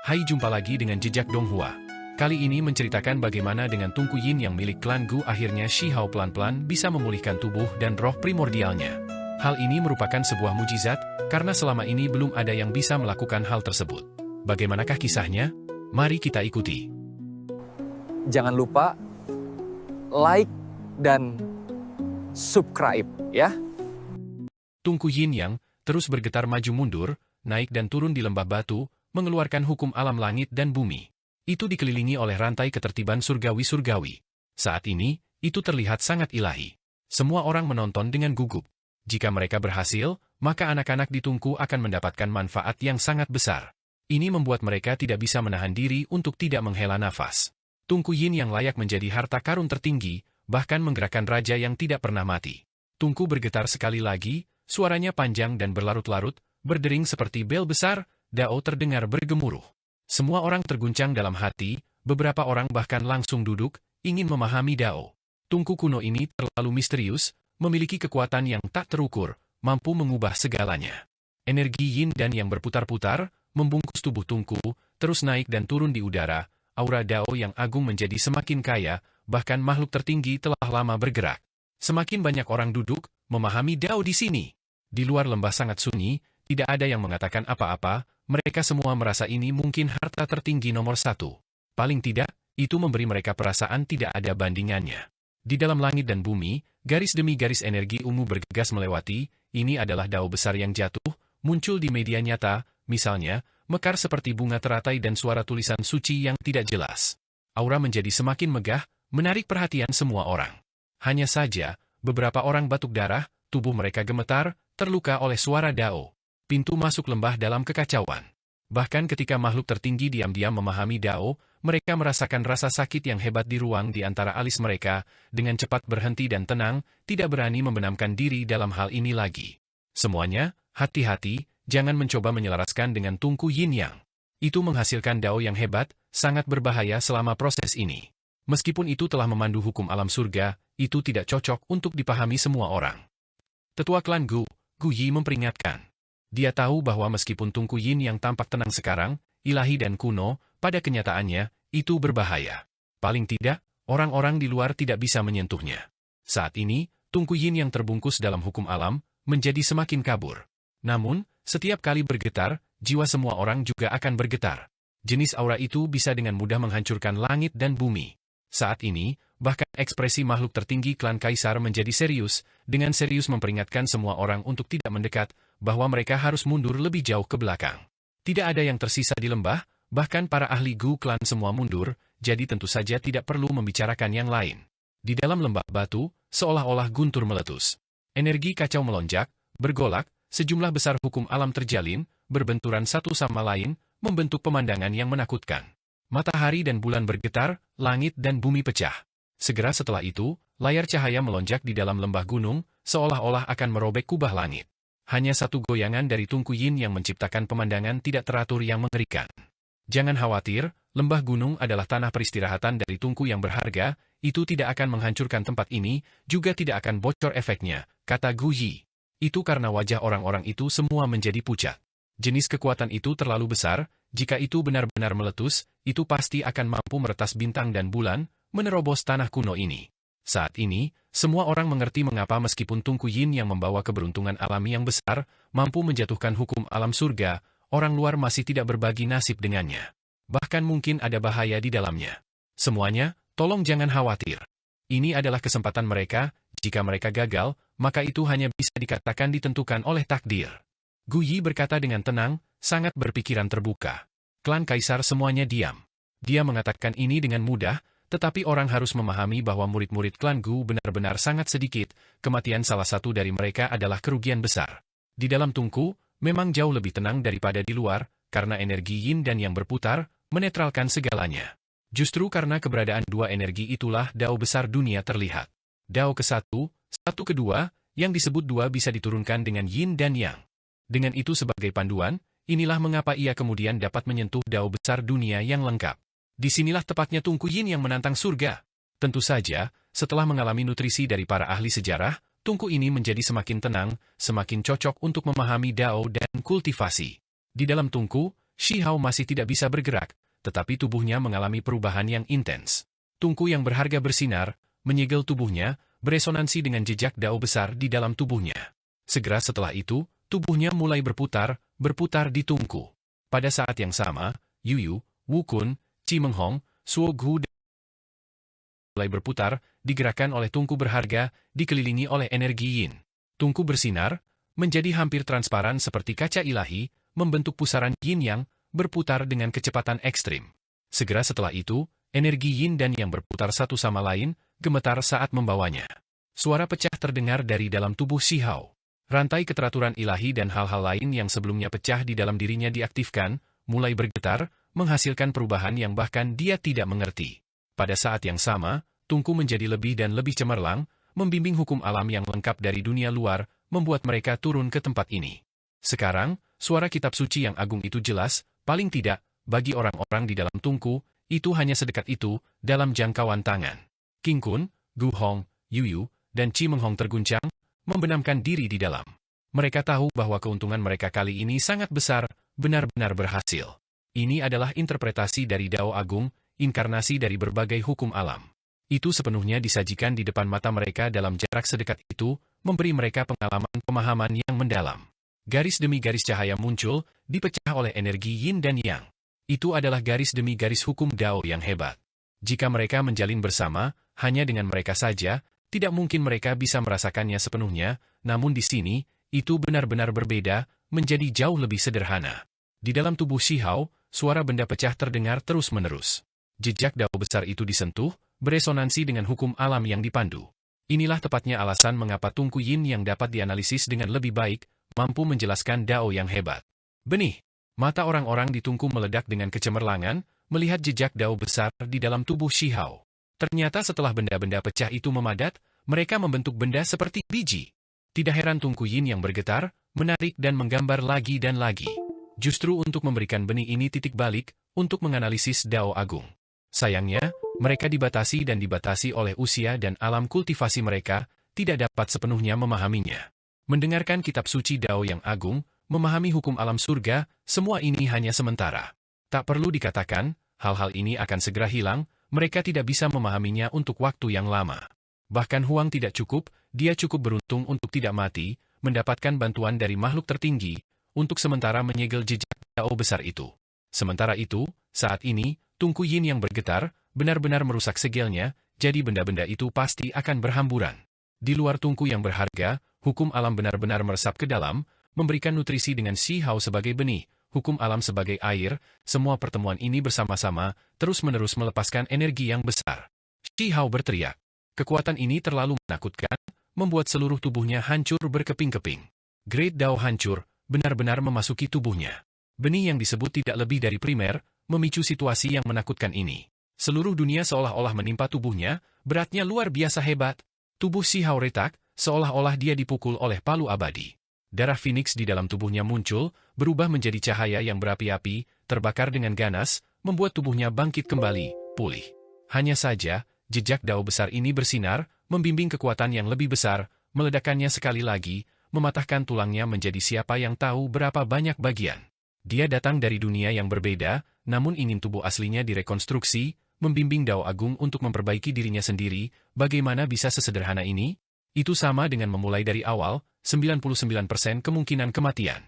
Hai, jumpa lagi dengan Jejak Donghua. Kali ini menceritakan bagaimana dengan Tungku Yin yang milik klan Gu akhirnya Shi Hao pelan-pelan bisa memulihkan tubuh dan roh primordialnya. Hal ini merupakan sebuah mujizat, karena selama ini belum ada yang bisa melakukan hal tersebut. Bagaimanakah kisahnya? Mari kita ikuti. Jangan lupa like dan subscribe ya. Tungku Yin yang terus bergetar maju mundur, naik dan turun di lembah batu, mengeluarkan hukum alam langit dan bumi. Itu dikelilingi oleh rantai ketertiban surgawi-surgawi. Saat ini, itu terlihat sangat ilahi. Semua orang menonton dengan gugup. Jika mereka berhasil, maka anak-anak di Tungku akan mendapatkan manfaat yang sangat besar. Ini membuat mereka tidak bisa menahan diri untuk tidak menghela nafas. Tungku Yin yang layak menjadi harta karun tertinggi, bahkan menggerakkan raja yang tidak pernah mati. Tungku bergetar sekali lagi, suaranya panjang dan berlarut-larut, berdering seperti bel besar, Dao terdengar bergemuruh. Semua orang terguncang dalam hati, beberapa orang bahkan langsung duduk, ingin memahami Dao. Tungku kuno ini terlalu misterius, memiliki kekuatan yang tak terukur, mampu mengubah segalanya. Energi Yin dan yang berputar-putar, membungkus tubuh Tungku, terus naik dan turun di udara, aura Dao yang agung menjadi semakin kaya, bahkan makhluk tertinggi telah lama bergerak. Semakin banyak orang duduk, memahami Dao di sini. Di luar lembah sangat sunyi, tidak ada yang mengatakan apa-apa, mereka semua merasa ini mungkin harta tertinggi nomor satu. Paling tidak, itu memberi mereka perasaan tidak ada bandingannya. Di dalam langit dan bumi, garis demi garis energi ungu bergegas melewati, ini adalah Dao besar yang jatuh, muncul di media nyata, misalnya, mekar seperti bunga teratai dan suara tulisan suci yang tidak jelas. Aura menjadi semakin megah, menarik perhatian semua orang. Hanya saja, beberapa orang batuk darah, tubuh mereka gemetar, terluka oleh suara Dao. Pintu masuk lembah dalam kekacauan. Bahkan ketika makhluk tertinggi diam-diam memahami Dao, mereka merasakan rasa sakit yang hebat di ruang di antara alis mereka, dengan cepat berhenti dan tenang, tidak berani membenamkan diri dalam hal ini lagi. Semuanya, hati-hati, jangan mencoba menyelaraskan dengan Tungku Yin Yang. Itu menghasilkan Dao yang hebat, sangat berbahaya selama proses ini. Meskipun itu telah memandu hukum alam surga, itu tidak cocok untuk dipahami semua orang. Tetua klan Gu Yi memperingatkan. Dia tahu bahwa meskipun Tungku Yin yang tampak tenang sekarang, ilahi dan kuno, pada kenyataannya, itu berbahaya. Paling tidak, orang-orang di luar tidak bisa menyentuhnya. Saat ini, Tungku Yin yang terbungkus dalam hukum alam, menjadi semakin kabur. Namun, setiap kali bergetar, jiwa semua orang juga akan bergetar. Jenis aura itu bisa dengan mudah menghancurkan langit dan bumi. Saat ini, bahkan ekspresi makhluk tertinggi klan Kaisar menjadi serius, dengan serius memperingatkan semua orang untuk tidak mendekat, bahwa mereka harus mundur lebih jauh ke belakang. Tidak ada yang tersisa di lembah, bahkan para ahli Gu klan semua mundur, jadi tentu saja tidak perlu membicarakan yang lain. Di dalam lembah batu, seolah-olah guntur meletus. Energi kacau melonjak, bergolak, sejumlah besar hukum alam terjalin, berbenturan satu sama lain, membentuk pemandangan yang menakutkan. Matahari dan bulan bergetar, langit dan bumi pecah. Segera setelah itu, layar cahaya melonjak di dalam lembah gunung, seolah-olah akan merobek kubah langit. Hanya satu goyangan dari Tungku Yin yang menciptakan pemandangan tidak teratur yang mengerikan. Jangan khawatir, lembah gunung adalah tanah peristirahatan dari Tungku yang berharga, itu tidak akan menghancurkan tempat ini, juga tidak akan bocor efeknya, kata Gu Yi. Itu karena wajah orang-orang itu semua menjadi pucat. Jenis kekuatan itu terlalu besar, jika itu benar-benar meletus, itu pasti akan mampu meretas bintang dan bulan, menerobos tanah kuno ini. Saat ini, semua orang mengerti mengapa meskipun Tungku Yin yang membawa keberuntungan alami yang besar, mampu menjatuhkan hukum alam surga, orang luar masih tidak berbagi nasib dengannya. Bahkan mungkin ada bahaya di dalamnya. Semuanya, tolong jangan khawatir. Ini adalah kesempatan mereka, jika mereka gagal, maka itu hanya bisa dikatakan ditentukan oleh takdir. Gu Yi berkata dengan tenang, sangat berpikiran terbuka. Klan Kaisar semuanya diam. Dia mengatakan ini dengan mudah, tetapi orang harus memahami bahwa murid-murid klan Gu benar-benar sangat sedikit, kematian salah satu dari mereka adalah kerugian besar. Di dalam Tungku, memang jauh lebih tenang daripada di luar, karena energi Yin dan yang berputar, menetralkan segalanya. Justru karena keberadaan dua energi itulah Dao besar dunia terlihat. Dao ke-1, satu kedua, yang disebut dua bisa diturunkan dengan Yin dan Yang. Dengan itu sebagai panduan, inilah mengapa ia kemudian dapat menyentuh Dao besar dunia yang lengkap. Disinilah tepatnya Tungku Yin yang menantang surga. Tentu saja, setelah mengalami nutrisi dari para ahli sejarah, Tungku ini menjadi semakin tenang, semakin cocok untuk memahami Dao dan kultivasi. Di dalam Tungku, Shi Hao masih tidak bisa bergerak, tetapi tubuhnya mengalami perubahan yang intens. Tungku yang berharga bersinar, menyegel tubuhnya, beresonansi dengan jejak dao besar di dalam tubuhnya. Segera setelah itu, tubuhnya mulai berputar di tungku. Pada saat yang sama, Yu, Wu Kun, Qi Menghong, Suo Gu mulai berputar, digerakkan oleh tungku berharga, dikelilingi oleh energi yin. Tungku bersinar, menjadi hampir transparan seperti kaca ilahi, membentuk pusaran yin-yang, berputar dengan kecepatan ekstrim. Segera setelah itu, energi yin dan yang berputar satu sama lain, gemetar saat membawanya. Suara pecah terdengar dari dalam tubuh Shi Hao. Rantai keteraturan ilahi dan hal-hal lain yang sebelumnya pecah di dalam dirinya diaktifkan, mulai bergetar, menghasilkan perubahan yang bahkan dia tidak mengerti. Pada saat yang sama, tungku menjadi lebih dan lebih cemerlang, membimbing hukum alam yang lengkap dari dunia luar, membuat mereka turun ke tempat ini. Sekarang, suara kitab suci yang agung itu jelas, paling tidak, bagi orang-orang di dalam tungku, itu hanya sedekat itu, dalam jangkauan tangan. King Kun, Gu Hong, Yu, dan Qi Menghong terguncang, membenamkan diri di dalam. Mereka tahu bahwa keuntungan mereka kali ini sangat besar, benar-benar berhasil. Ini adalah interpretasi dari Dao Agung, inkarnasi dari berbagai hukum alam. Itu sepenuhnya disajikan di depan mata mereka dalam jarak sedekat itu, memberi mereka pengalaman-pemahaman yang mendalam. Garis demi garis cahaya muncul, dipecah oleh energi yin dan yang. Itu adalah garis demi garis hukum Dao yang hebat. Jika mereka menjalin bersama, hanya dengan mereka saja, tidak mungkin mereka bisa merasakannya sepenuhnya, namun di sini, itu benar-benar berbeda, menjadi jauh lebih sederhana. Di dalam tubuh Shi Hao, suara benda pecah terdengar terus-menerus. Jejak Dao besar itu disentuh, beresonansi dengan hukum alam yang dipandu. Inilah tepatnya alasan mengapa tungku yin yang dapat dianalisis dengan lebih baik, mampu menjelaskan Dao yang hebat. Benih, mata orang-orang di tungku meledak dengan kecemerlangan, melihat jejak Dao besar di dalam tubuh Shi Hao. Ternyata setelah benda-benda pecah itu memadat, mereka membentuk benda seperti biji. Tidak heran tungku yin yang bergetar, menarik dan menggambar lagi dan lagi. Justru untuk memberikan benih ini titik balik, untuk menganalisis Dao Agung. Sayangnya, mereka dibatasi oleh usia dan alam kultivasi mereka, tidak dapat sepenuhnya memahaminya. Mendengarkan kitab suci Dao yang agung, memahami hukum alam surga, semua ini hanya sementara. Tak perlu dikatakan, hal-hal ini akan segera hilang, mereka tidak bisa memahaminya untuk waktu yang lama. Bahkan Huang tidak cukup, dia cukup beruntung untuk tidak mati, mendapatkan bantuan dari makhluk tertinggi, untuk sementara menyegel jejak Dao besar itu. Sementara itu, saat ini, tungku yin yang bergetar, benar-benar merusak segelnya, jadi benda-benda itu pasti akan berhamburan. Di luar tungku yang berharga, hukum alam benar-benar meresap ke dalam, memberikan nutrisi dengan Shi Hao sebagai benih, hukum alam sebagai air, semua pertemuan ini bersama-sama, terus-menerus melepaskan energi yang besar. Shi Hao berteriak. Kekuatan ini terlalu menakutkan, membuat seluruh tubuhnya hancur berkeping-keping. Great Dao hancur, benar-benar memasuki tubuhnya. Benih yang disebut tidak lebih dari primer, memicu situasi yang menakutkan ini. Seluruh dunia seolah-olah menimpa tubuhnya, beratnya luar biasa hebat. Tubuh Shi Hao retak, seolah-olah dia dipukul oleh palu abadi. Darah Phoenix di dalam tubuhnya muncul, berubah menjadi cahaya yang berapi-api, terbakar dengan ganas, membuat tubuhnya bangkit kembali, pulih. Hanya saja, jejak Dao besar ini bersinar, membimbing kekuatan yang lebih besar, meledakkannya sekali lagi, mematahkan tulangnya menjadi siapa yang tahu berapa banyak bagian. Dia datang dari dunia yang berbeda, namun ingin tubuh aslinya direkonstruksi, membimbing Dao Agung untuk memperbaiki dirinya sendiri, bagaimana bisa sesederhana ini? Itu sama dengan memulai dari awal, 99% kemungkinan kematian.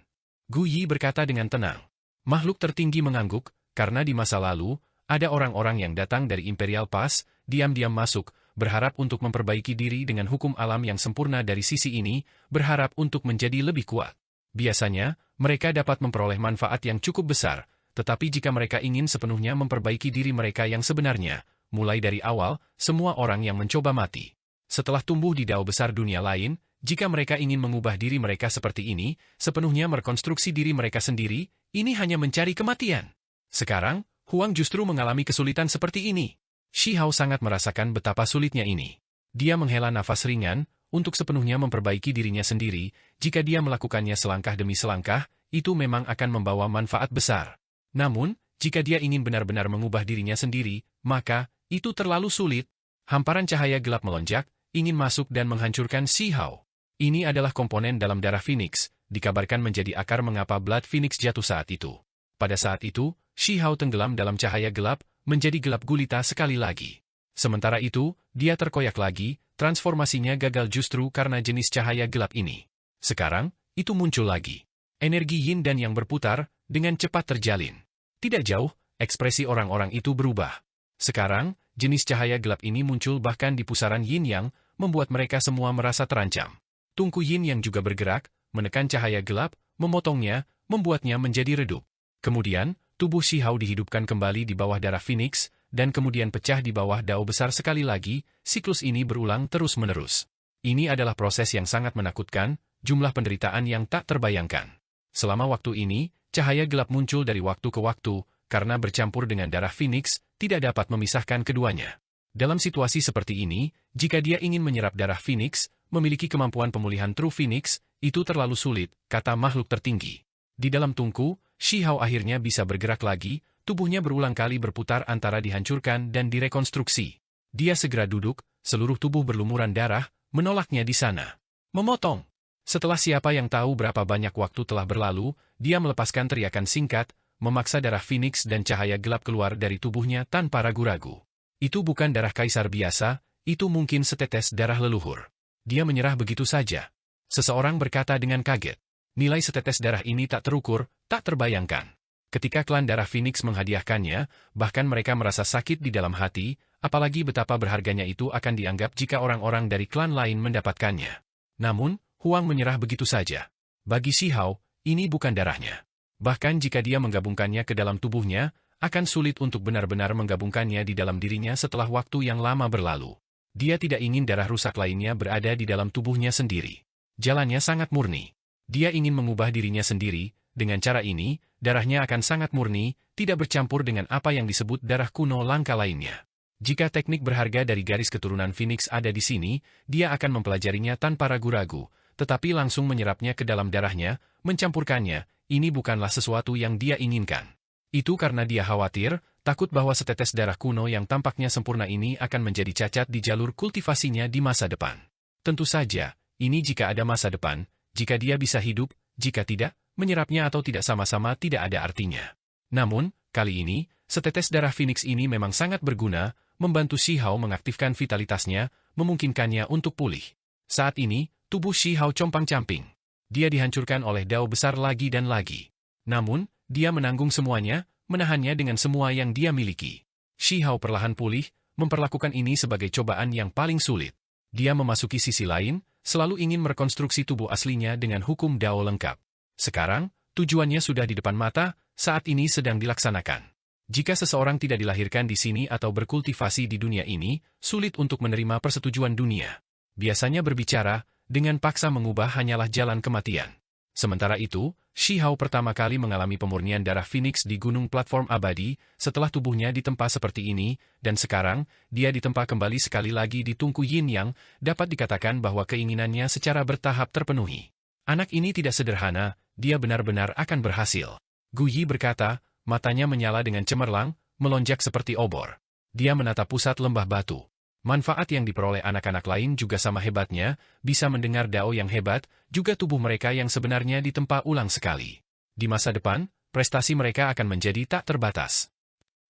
Gu Yi berkata dengan tenang. Makhluk tertinggi mengangguk, karena di masa lalu, ada orang-orang yang datang dari Imperial Pass, diam-diam masuk, berharap untuk memperbaiki diri dengan hukum alam yang sempurna dari sisi ini, berharap untuk menjadi lebih kuat. Biasanya, mereka dapat memperoleh manfaat yang cukup besar, tetapi jika mereka ingin sepenuhnya memperbaiki diri mereka yang sebenarnya, mulai dari awal, semua orang yang mencoba mati. Setelah tumbuh di Dao besar dunia lain, jika mereka ingin mengubah diri mereka seperti ini, sepenuhnya merekonstruksi diri mereka sendiri, ini hanya mencari kematian. Sekarang, Huang justru mengalami kesulitan seperti ini. Shi Hao sangat merasakan betapa sulitnya ini. Dia menghela nafas ringan, untuk sepenuhnya memperbaiki dirinya sendiri, jika dia melakukannya selangkah demi selangkah, itu memang akan membawa manfaat besar. Namun, jika dia ingin benar-benar mengubah dirinya sendiri, maka, itu terlalu sulit. Hamparan cahaya gelap melonjak, ingin masuk dan menghancurkan Shi Hao. Ini adalah komponen dalam darah Phoenix, dikabarkan menjadi akar mengapa Blood Phoenix jatuh saat itu. Pada saat itu, Shi Hao tenggelam dalam cahaya gelap, menjadi gelap gulita sekali lagi. Sementara itu, dia terkoyak lagi, transformasinya gagal justru karena jenis cahaya gelap ini. Sekarang, itu muncul lagi. Energi yin dan yang berputar, dengan cepat terjalin. Tidak jauh, ekspresi orang-orang itu berubah. Sekarang, jenis cahaya gelap ini muncul bahkan di pusaran yin yang, membuat mereka semua merasa terancam. Tungku yin yang juga bergerak, menekan cahaya gelap, memotongnya, membuatnya menjadi redup. Kemudian, tubuh Shi Hao dihidupkan kembali di bawah darah Phoenix, dan kemudian pecah di bawah dao besar sekali lagi, siklus ini berulang terus-menerus. Ini adalah proses yang sangat menakutkan, jumlah penderitaan yang tak terbayangkan. Selama waktu ini, cahaya gelap muncul dari waktu ke waktu, karena bercampur dengan darah Phoenix, tidak dapat memisahkan keduanya. Dalam situasi seperti ini, jika dia ingin menyerap darah Phoenix, memiliki kemampuan pemulihan True Phoenix, itu terlalu sulit, kata makhluk tertinggi. Di dalam tungku, Shi Hao akhirnya bisa bergerak lagi, tubuhnya berulang kali berputar antara dihancurkan dan direkonstruksi. Dia segera duduk, seluruh tubuh berlumuran darah, menolaknya di sana. Memotong. Setelah siapa yang tahu berapa banyak waktu telah berlalu, dia melepaskan teriakan singkat, memaksa darah Phoenix dan cahaya gelap keluar dari tubuhnya tanpa ragu-ragu. Itu bukan darah kaisar biasa, itu mungkin setetes darah leluhur. Dia menyerah begitu saja. Seseorang berkata dengan kaget. Nilai setetes darah ini tak terukur, tak terbayangkan. Ketika klan darah Phoenix menghadiahkannya, bahkan mereka merasa sakit di dalam hati, apalagi betapa berharganya itu akan dianggap jika orang-orang dari klan lain mendapatkannya. Namun, Huang menyerah begitu saja. Bagi Shi Hao, ini bukan darahnya. Bahkan jika dia menggabungkannya ke dalam tubuhnya, akan sulit untuk benar-benar menggabungkannya di dalam dirinya setelah waktu yang lama berlalu. Dia tidak ingin darah rusak lainnya berada di dalam tubuhnya sendiri. Jalannya sangat murni. Dia ingin mengubah dirinya sendiri, dengan cara ini, darahnya akan sangat murni, tidak bercampur dengan apa yang disebut darah kuno langka lainnya. Jika teknik berharga dari garis keturunan Phoenix ada di sini, dia akan mempelajarinya tanpa ragu-ragu, tetapi langsung menyerapnya ke dalam darahnya, mencampurkannya, ini bukanlah sesuatu yang dia inginkan. Itu karena dia khawatir, takut bahwa setetes darah kuno yang tampaknya sempurna ini akan menjadi cacat di jalur kultivasinya di masa depan. Tentu saja, ini jika ada masa depan, jika dia bisa hidup, jika tidak, menyerapnya atau tidak sama-sama tidak ada artinya. Namun, kali ini, setetes darah Phoenix ini memang sangat berguna, membantu Shi Hao mengaktifkan vitalitasnya, memungkinkannya untuk pulih. Saat ini, tubuh Shi Hao compang-camping. Dia dihancurkan oleh dao besar lagi dan lagi. Namun, dia menanggung semuanya, menahannya dengan semua yang dia miliki. Shi Hao perlahan pulih, memperlakukan ini sebagai cobaan yang paling sulit. Dia memasuki sisi lain, selalu ingin merekonstruksi tubuh aslinya dengan hukum dao lengkap. Sekarang, tujuannya sudah di depan mata, saat ini sedang dilaksanakan. Jika seseorang tidak dilahirkan di sini atau berkultivasi di dunia ini, sulit untuk menerima persetujuan dunia. Biasanya berbicara, dengan paksa mengubah hanyalah jalan kematian. Sementara itu, Shi Hao pertama kali mengalami pemurnian darah Phoenix di gunung platform abadi, setelah tubuhnya ditempa seperti ini, dan sekarang, dia ditempa kembali sekali lagi di tungku yin yang, dapat dikatakan bahwa keinginannya secara bertahap terpenuhi. Anak ini tidak sederhana, dia benar-benar akan berhasil. Gu Yi berkata, matanya menyala dengan cemerlang, melonjak seperti obor. Dia menatap pusat lembah batu. Manfaat yang diperoleh anak-anak lain juga sama hebatnya, bisa mendengar dao yang hebat, juga tubuh mereka yang sebenarnya ditempa ulang sekali. Di masa depan, prestasi mereka akan menjadi tak terbatas.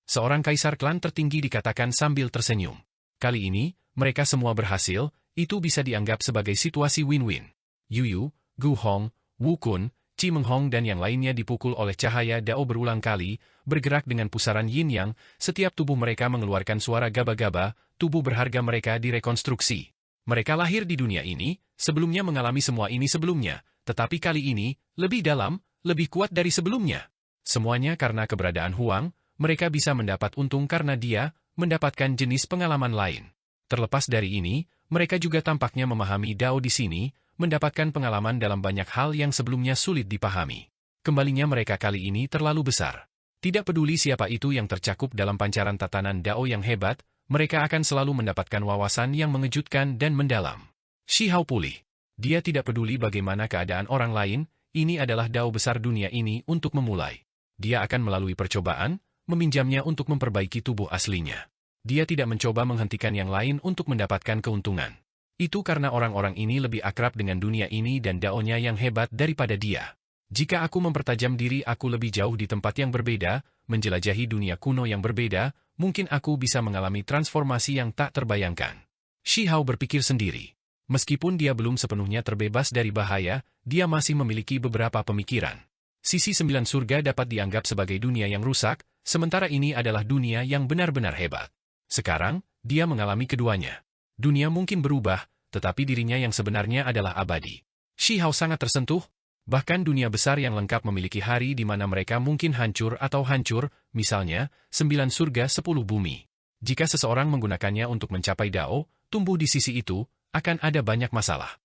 Seorang kaisar klan tertinggi dikatakan sambil tersenyum. Kali ini, mereka semua berhasil, itu bisa dianggap sebagai situasi win-win. Yu Yu, Gu Hong, Wu Kun, Chi Meng Hong dan yang lainnya dipukul oleh cahaya dao berulang kali, bergerak dengan pusaran yin yang, setiap tubuh mereka mengeluarkan suara gaba-gaba, tubuh berharga mereka direkonstruksi. Mereka lahir di dunia ini, sebelumnya mengalami semua ini sebelumnya, tetapi kali ini, lebih dalam, lebih kuat dari sebelumnya. Semuanya karena keberadaan Huang, mereka bisa mendapat untung karena dia, mendapatkan jenis pengalaman lain. Terlepas dari ini, mereka juga tampaknya memahami dao di sini, mendapatkan pengalaman dalam banyak hal yang sebelumnya sulit dipahami. Kembalinya mereka kali ini terlalu besar. Tidak peduli siapa itu yang tercakup dalam pancaran tatanan dao yang hebat, mereka akan selalu mendapatkan wawasan yang mengejutkan dan mendalam. Shi Hao pulih. Dia tidak peduli bagaimana keadaan orang lain, ini adalah dao besar dunia ini untuk memulai. Dia akan melalui percobaan, meminjamnya untuk memperbaiki tubuh aslinya. Dia tidak mencoba menghentikan yang lain untuk mendapatkan keuntungan. Itu karena orang-orang ini lebih akrab dengan dunia ini dan daonya yang hebat daripada dia. Jika aku mempertajam diri aku lebih jauh di tempat yang berbeda, menjelajahi dunia kuno yang berbeda, mungkin aku bisa mengalami transformasi yang tak terbayangkan. Shi Hao berpikir sendiri. Meskipun dia belum sepenuhnya terbebas dari bahaya, dia masih memiliki beberapa pemikiran. Sisi 9 surga dapat dianggap sebagai dunia yang rusak, sementara ini adalah dunia yang benar-benar hebat. Sekarang, dia mengalami keduanya. Dunia mungkin berubah, tetapi dirinya yang sebenarnya adalah abadi. Shi Hao sangat tersentuh. Bahkan dunia besar yang lengkap memiliki hari di mana mereka mungkin hancur atau hancur, misalnya, 9 surga 10 bumi. Jika seseorang menggunakannya untuk mencapai Dao, tumbuh di sisi itu, akan ada banyak masalah.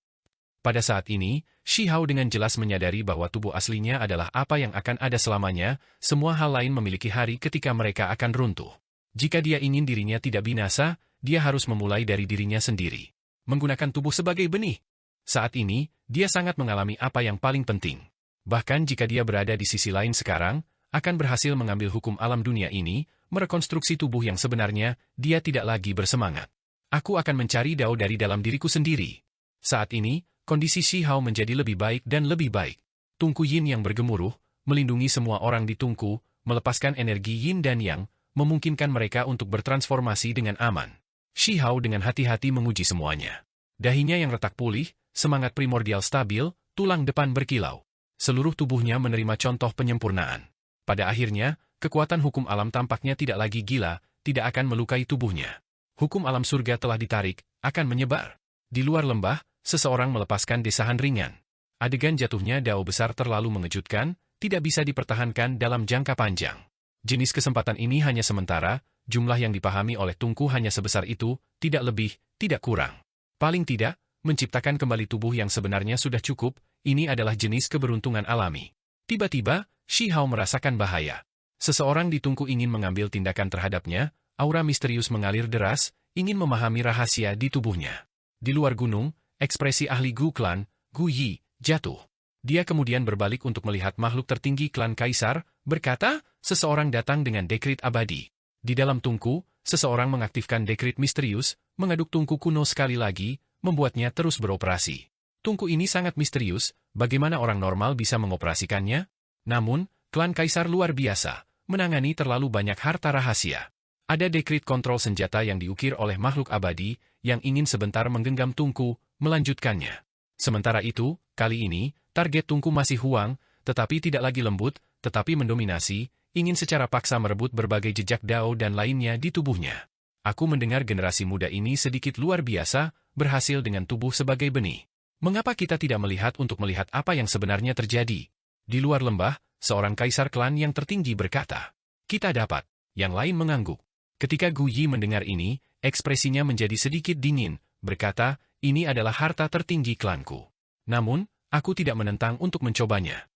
Pada saat ini, Shi Hao dengan jelas menyadari bahwa tubuh aslinya adalah apa yang akan ada selamanya, semua hal lain memiliki hari ketika mereka akan runtuh. Jika dia ingin dirinya tidak binasa, dia harus memulai dari dirinya sendiri. Menggunakan tubuh sebagai benih. Saat ini, dia sangat mengalami apa yang paling penting. Bahkan jika dia berada di sisi lain sekarang, akan berhasil mengambil hukum alam dunia ini, merekonstruksi tubuh yang sebenarnya, dia tidak lagi bersemangat. Aku akan mencari Dao dari dalam diriku sendiri. Saat ini, kondisi Shi Hao menjadi lebih baik dan lebih baik. Tungku Yin yang bergemuruh, melindungi semua orang di Tungku, melepaskan energi Yin dan Yang, memungkinkan mereka untuk bertransformasi dengan aman. Shi Hao dengan hati-hati menguji semuanya. Dahinya yang retak pulih, semangat primordial stabil, tulang depan berkilau. Seluruh tubuhnya menerima contoh penyempurnaan. Pada akhirnya, kekuatan hukum alam tampaknya tidak lagi gila, tidak akan melukai tubuhnya. Hukum alam surga telah ditarik, akan menyebar. Di luar lembah, seseorang melepaskan desahan ringan. Adegan jatuhnya Dao besar terlalu mengejutkan, tidak bisa dipertahankan dalam jangka panjang. Jenis kesempatan ini hanya sementara, jumlah yang dipahami oleh Tungku hanya sebesar itu, tidak lebih, tidak kurang. Paling tidak, menciptakan kembali tubuh yang sebenarnya sudah cukup, ini adalah jenis keberuntungan alami. Tiba-tiba, Shi Hao merasakan bahaya. Seseorang di Tungku ingin mengambil tindakan terhadapnya, aura misterius mengalir deras, ingin memahami rahasia di tubuhnya. Di luar gunung, ekspresi ahli Gu Clan, Gu Yi, jatuh. Dia kemudian berbalik untuk melihat makhluk tertinggi klan Kaisar, berkata, seseorang datang dengan dekrit abadi. Di dalam Tungku, seseorang mengaktifkan dekrit misterius, mengaduk Tungku kuno sekali lagi, membuatnya terus beroperasi. Tungku ini sangat misterius, bagaimana orang normal bisa mengoperasikannya? Namun, klan Kaisar luar biasa, menangani terlalu banyak harta rahasia. Ada dekrit kontrol senjata yang diukir oleh makhluk abadi, yang ingin sebentar menggenggam Tungku, melanjutkannya. Sementara itu, kali ini, target Tungku masih Huang, tetapi tidak lagi lembut, tetapi mendominasi, ingin secara paksa merebut berbagai jejak Dao dan lainnya di tubuhnya. Aku mendengar generasi muda ini sedikit luar biasa, berhasil dengan tubuh sebagai benih. Mengapa kita tidak melihat untuk melihat apa yang sebenarnya terjadi? Di luar lembah, seorang kaisar klan yang tertinggi berkata, kita dapat. Yang lain mengangguk. Ketika Gu Yi mendengar ini, ekspresinya menjadi sedikit dingin, berkata, ini adalah harta tertinggi klanku. Namun, aku tidak menentang untuk mencobanya.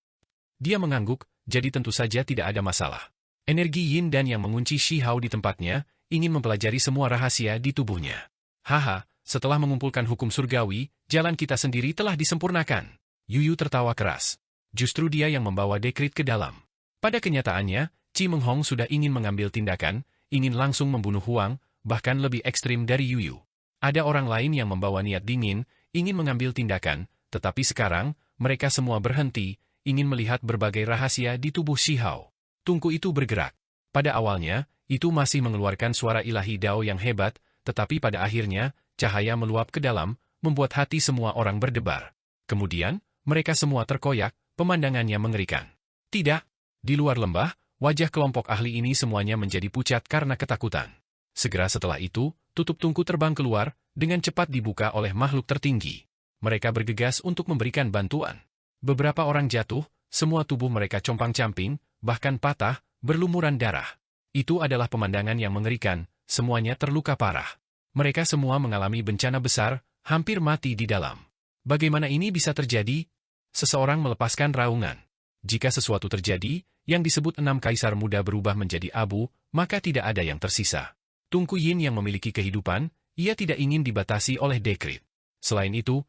Dia mengangguk, jadi tentu saja tidak ada masalah. Energi Yin dan yang mengunci Shi Hao di tempatnya, ingin mempelajari semua rahasia di tubuhnya. Haha, setelah mengumpulkan hukum surgawi, jalan kita sendiri telah disempurnakan. Yuyu tertawa keras. Justru dia yang membawa dekrit ke dalam. Pada kenyataannya, Chi Meng Hong sudah ingin mengambil tindakan, ingin langsung membunuh Huang, bahkan lebih ekstrim dari Yuyu. Ada orang lain yang membawa niat dingin, ingin mengambil tindakan, tetapi sekarang, mereka semua berhenti, ingin melihat berbagai rahasia di tubuh Shi Hao. Tungku itu bergerak. Pada awalnya, itu masih mengeluarkan suara ilahi Dao yang hebat, tetapi pada akhirnya, cahaya meluap ke dalam, membuat hati semua orang berdebar. Kemudian, mereka semua terkoyak, pemandangannya mengerikan. Tidak. Di luar lembah, wajah kelompok ahli ini semuanya menjadi pucat karena ketakutan. Segera setelah itu, tutup Tungku terbang keluar, dengan cepat dibuka oleh makhluk tertinggi. Mereka bergegas untuk memberikan bantuan. Beberapa orang jatuh, semua tubuh mereka compang-camping, bahkan patah, berlumuran darah. Itu adalah pemandangan yang mengerikan, semuanya terluka parah. Mereka semua mengalami bencana besar, hampir mati di dalam. Bagaimana ini bisa terjadi? Seseorang melepaskan raungan. Jika sesuatu terjadi, yang disebut 6 kaisar muda berubah menjadi abu, maka tidak ada yang tersisa. Tungku Yin yang memiliki kehidupan, ia tidak ingin dibatasi oleh dekrit. Selain itu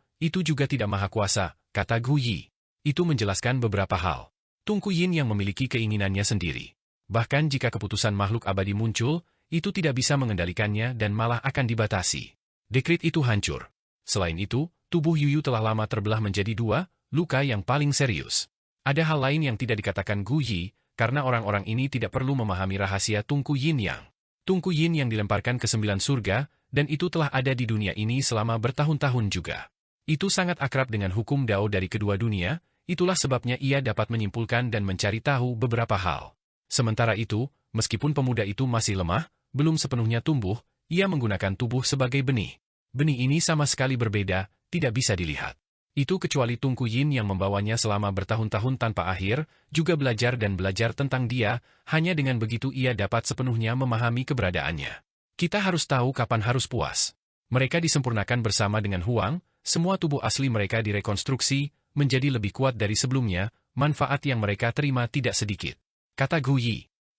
juga tidak maha kuasa, kata Gu Yi. Itu menjelaskan beberapa hal. Tungku Yin yang memiliki keinginannya sendiri. Bahkan jika keputusan makhluk abadi muncul, itu tidak bisa mengendalikannya dan malah akan dibatasi. Dekrit itu hancur. Selain itu, tubuh Yuyu telah lama terbelah menjadi 2, luka yang paling serius. Ada hal lain yang tidak dikatakan Gu Yi, karena orang-orang ini tidak perlu memahami rahasia Tungku Yin Yang. Tungku Yin yang dilemparkan ke 9 surga, dan itu telah ada di dunia ini selama bertahun-tahun juga. Itu sangat akrab dengan hukum Dao dari kedua dunia, itulah sebabnya ia dapat menyimpulkan dan mencari tahu beberapa hal. Sementara itu, meskipun pemuda itu masih lemah, belum sepenuhnya tumbuh, ia menggunakan tubuh sebagai benih. Benih ini sama sekali berbeda, tidak bisa dilihat. Itu kecuali Tungku Yin yang membawanya selama bertahun-tahun tanpa akhir, juga belajar dan belajar tentang dia, hanya dengan begitu ia dapat sepenuhnya memahami keberadaannya. Kita harus tahu kapan harus puas. Mereka disempurnakan bersama dengan Huang, semua tubuh asli mereka direkonstruksi, menjadi lebih kuat dari sebelumnya, manfaat yang mereka terima tidak sedikit. Kata Gu Yi,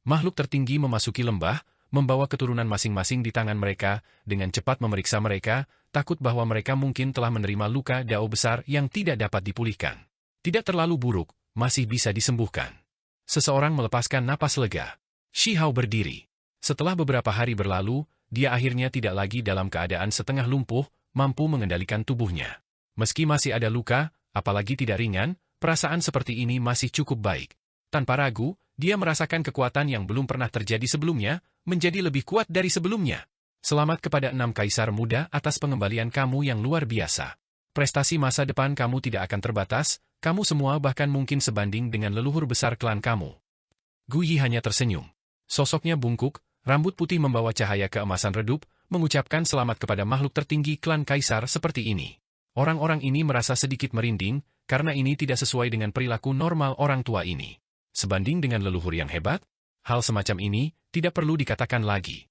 makhluk tertinggi memasuki lembah, membawa keturunan masing-masing di tangan mereka, dengan cepat memeriksa mereka, takut bahwa mereka mungkin telah menerima luka Dao besar yang tidak dapat dipulihkan. Tidak terlalu buruk, masih bisa disembuhkan. Seseorang melepaskan napas lega. Shi Hao berdiri. Setelah beberapa hari berlalu, dia akhirnya tidak lagi dalam keadaan setengah lumpuh, mampu mengendalikan tubuhnya. Meski masih ada luka, apalagi tidak ringan, perasaan seperti ini masih cukup baik. Tanpa ragu, dia merasakan kekuatan yang belum pernah terjadi sebelumnya, menjadi lebih kuat dari sebelumnya. Selamat kepada 6 kaisar muda atas pengembalian kamu yang luar biasa. Prestasi masa depan kamu tidak akan terbatas, kamu semua bahkan mungkin sebanding dengan leluhur besar klan kamu. Gu Yi hanya tersenyum. Sosoknya bungkuk, rambut putih membawa cahaya keemasan redup, mengucapkan selamat kepada makhluk tertinggi klan kaisar seperti ini. Orang-orang ini merasa sedikit merinding, karena ini tidak sesuai dengan perilaku normal orang tua ini. Sebanding dengan leluhur yang hebat, hal semacam ini tidak perlu dikatakan lagi.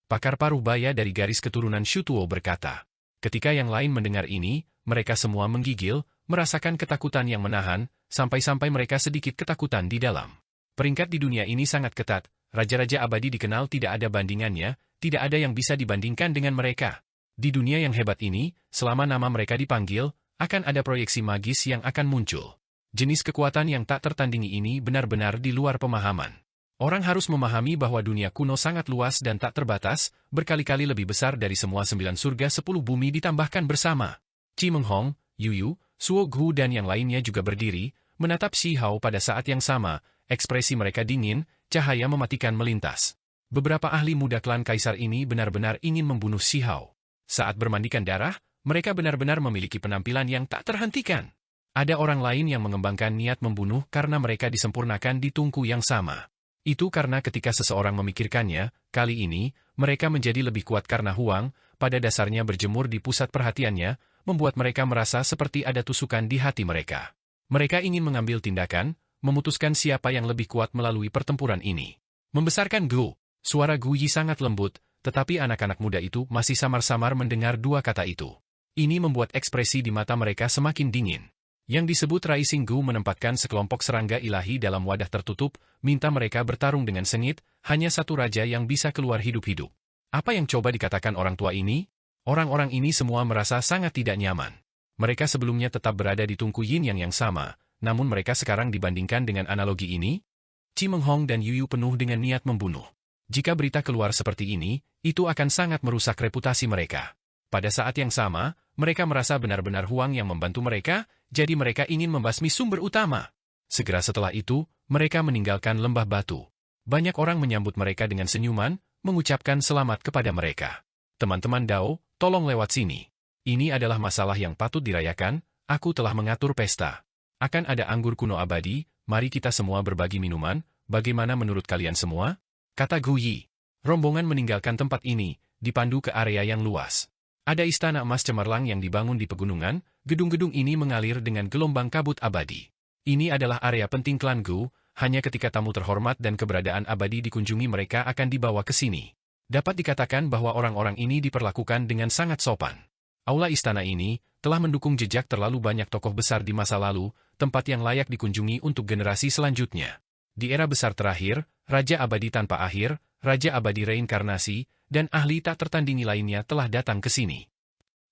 Pakar paruh baya dari garis keturunan Shutuo berkata. Ketika yang lain mendengar ini, mereka semua menggigil, merasakan ketakutan yang menahan, sampai-sampai mereka sedikit ketakutan di dalam. Peringkat di dunia ini sangat ketat, raja-raja abadi dikenal tidak ada bandingannya, tidak ada yang bisa dibandingkan dengan mereka. Di dunia yang hebat ini, selama nama mereka dipanggil, akan ada proyeksi magis yang akan muncul. Jenis kekuatan yang tak tertandingi ini benar-benar di luar pemahaman. Orang harus memahami bahwa dunia kuno sangat luas dan tak terbatas, berkali-kali lebih besar dari semua 9 surga 10 bumi ditambahkan bersama. Chi Menghong, Yu Yu, Suo Gu dan yang lainnya juga berdiri, menatap Shi Hao pada saat yang sama, ekspresi mereka dingin, cahaya mematikan melintas. Beberapa ahli muda klan kaisar ini benar-benar ingin membunuh Shi Hao. Saat bermandikan darah, mereka benar-benar memiliki penampilan yang tak terhentikan. Ada orang lain yang mengembangkan niat membunuh karena mereka disempurnakan di tungku yang sama. Itu karena ketika seseorang memikirkannya, kali ini, mereka menjadi lebih kuat karena Huang, pada dasarnya berjemur di pusat perhatiannya, membuat mereka merasa seperti ada tusukan di hati mereka. Mereka ingin mengambil tindakan, memutuskan siapa yang lebih kuat melalui pertempuran ini. Membesarkan Gu, suara Gu Yi sangat lembut, tetapi anak-anak muda itu masih samar-samar mendengar dua kata itu. Ini membuat ekspresi di mata mereka semakin dingin. Yang disebut Raising Gu menempatkan sekelompok serangga ilahi dalam wadah tertutup, minta mereka bertarung dengan sengit, hanya satu raja yang bisa keluar hidup-hidup. Apa yang coba dikatakan orang tua ini? Orang-orang ini semua merasa sangat tidak nyaman. Mereka sebelumnya tetap berada di tungku yin yang sama, namun mereka sekarang dibandingkan dengan analogi ini? Chi Menghong dan Yu Yu penuh dengan niat membunuh. Jika berita keluar seperti ini, itu akan sangat merusak reputasi mereka. Pada saat yang sama, mereka merasa benar-benar Huang yang membantu mereka, jadi mereka ingin membasmi sumber utama. Segera setelah itu, mereka meninggalkan lembah batu. Banyak orang menyambut mereka dengan senyuman, mengucapkan selamat kepada mereka. Teman-teman Dao, tolong lewat sini. Ini adalah masalah yang patut dirayakan, aku telah mengatur pesta. Akan ada anggur kuno abadi, mari kita semua berbagi minuman, bagaimana menurut kalian semua? Kata Gu Yi. Rombongan meninggalkan tempat ini, dipandu ke area yang luas. Ada istana emas cemerlang yang dibangun di pegunungan, gedung-gedung ini mengalir dengan gelombang kabut abadi. Ini adalah area penting klan Gu, hanya ketika tamu terhormat dan keberadaan abadi dikunjungi mereka akan dibawa ke sini. Dapat dikatakan bahwa orang-orang ini diperlakukan dengan sangat sopan. Aula istana ini telah mendukung jejak terlalu banyak tokoh besar di masa lalu, tempat yang layak dikunjungi untuk generasi selanjutnya. Di era besar terakhir, Raja Abadi tanpa akhir, Raja Abadi reinkarnasi, dan ahli tak tertandingi lainnya telah datang ke sini.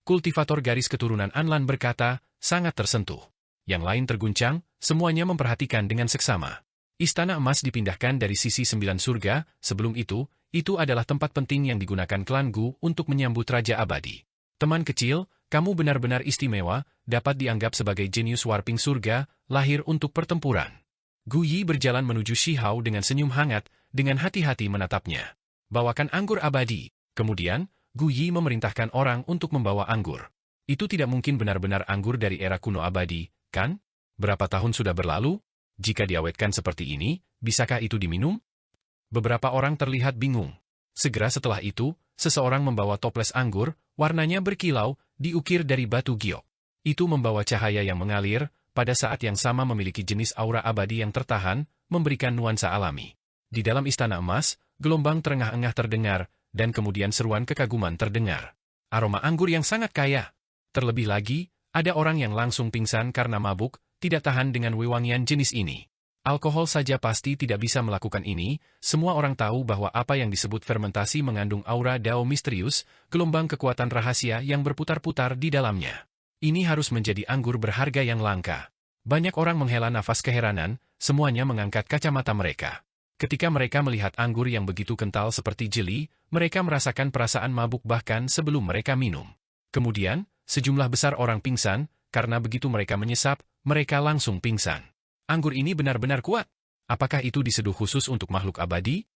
Kultivator garis keturunan Anlan berkata, sangat tersentuh. Yang lain terguncang, semuanya memperhatikan dengan seksama. Istana emas dipindahkan dari sisi 9 surga, sebelum itu adalah tempat penting yang digunakan klan Gu untuk menyambut Raja Abadi. Teman kecil, kamu benar-benar istimewa, dapat dianggap sebagai jenius warping surga, lahir untuk pertempuran. Gu Yi berjalan menuju Shi Hao dengan senyum hangat, dengan hati-hati menatapnya. Bawakan anggur abadi. Kemudian, Gu Yi memerintahkan orang untuk membawa anggur. Itu tidak mungkin benar-benar anggur dari era kuno abadi, kan? Berapa tahun sudah berlalu? Jika diawetkan seperti ini, bisakah itu diminum? Beberapa orang terlihat bingung. Segera setelah itu, seseorang membawa toples anggur, warnanya berkilau, diukir dari batu giok. Itu membawa cahaya yang mengalir, pada saat yang sama memiliki jenis aura abadi yang tertahan, memberikan nuansa alami. Di dalam istana emas, gelombang terengah-engah terdengar, dan kemudian seruan kekaguman terdengar. Aroma anggur yang sangat kaya. Terlebih lagi, ada orang yang langsung pingsan karena mabuk, tidak tahan dengan wewangian jenis ini. Alkohol saja pasti tidak bisa melakukan ini, semua orang tahu bahwa apa yang disebut fermentasi mengandung aura dao misterius, gelombang kekuatan rahasia yang berputar-putar di dalamnya. Ini harus menjadi anggur berharga yang langka. Banyak orang menghela nafas keheranan, semuanya mengangkat kacamata mereka. Ketika mereka melihat anggur yang begitu kental seperti jeli, mereka merasakan perasaan mabuk bahkan sebelum mereka minum. Kemudian, sejumlah besar orang pingsan, karena begitu mereka menyesap, mereka langsung pingsan. Anggur ini benar-benar kuat. Apakah itu diseduh khusus untuk makhluk abadi?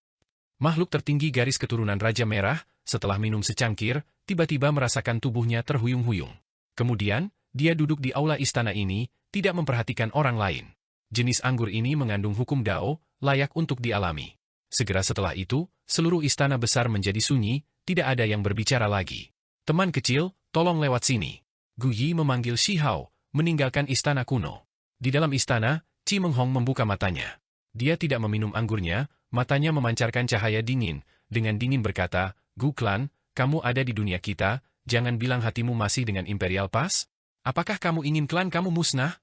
Makhluk tertinggi garis keturunan Raja Merah, setelah minum secangkir, tiba-tiba merasakan tubuhnya terhuyung-huyung. Kemudian, dia duduk di aula istana ini, tidak memperhatikan orang lain. Jenis anggur ini mengandung hukum Dao, layak untuk dialami. Segera setelah itu, seluruh istana besar menjadi sunyi, tidak ada yang berbicara lagi. Teman kecil, tolong lewat sini. Gu Yi memanggil Shi Hao, meninggalkan istana kuno. Di dalam istana, Chi Menghong membuka matanya. Dia tidak meminum anggurnya, matanya memancarkan cahaya dingin, dengan dingin berkata, Gu Clan, kamu ada di dunia kita, jangan bilang hatimu masih dengan Imperial Pass? Apakah kamu ingin klan kamu musnah?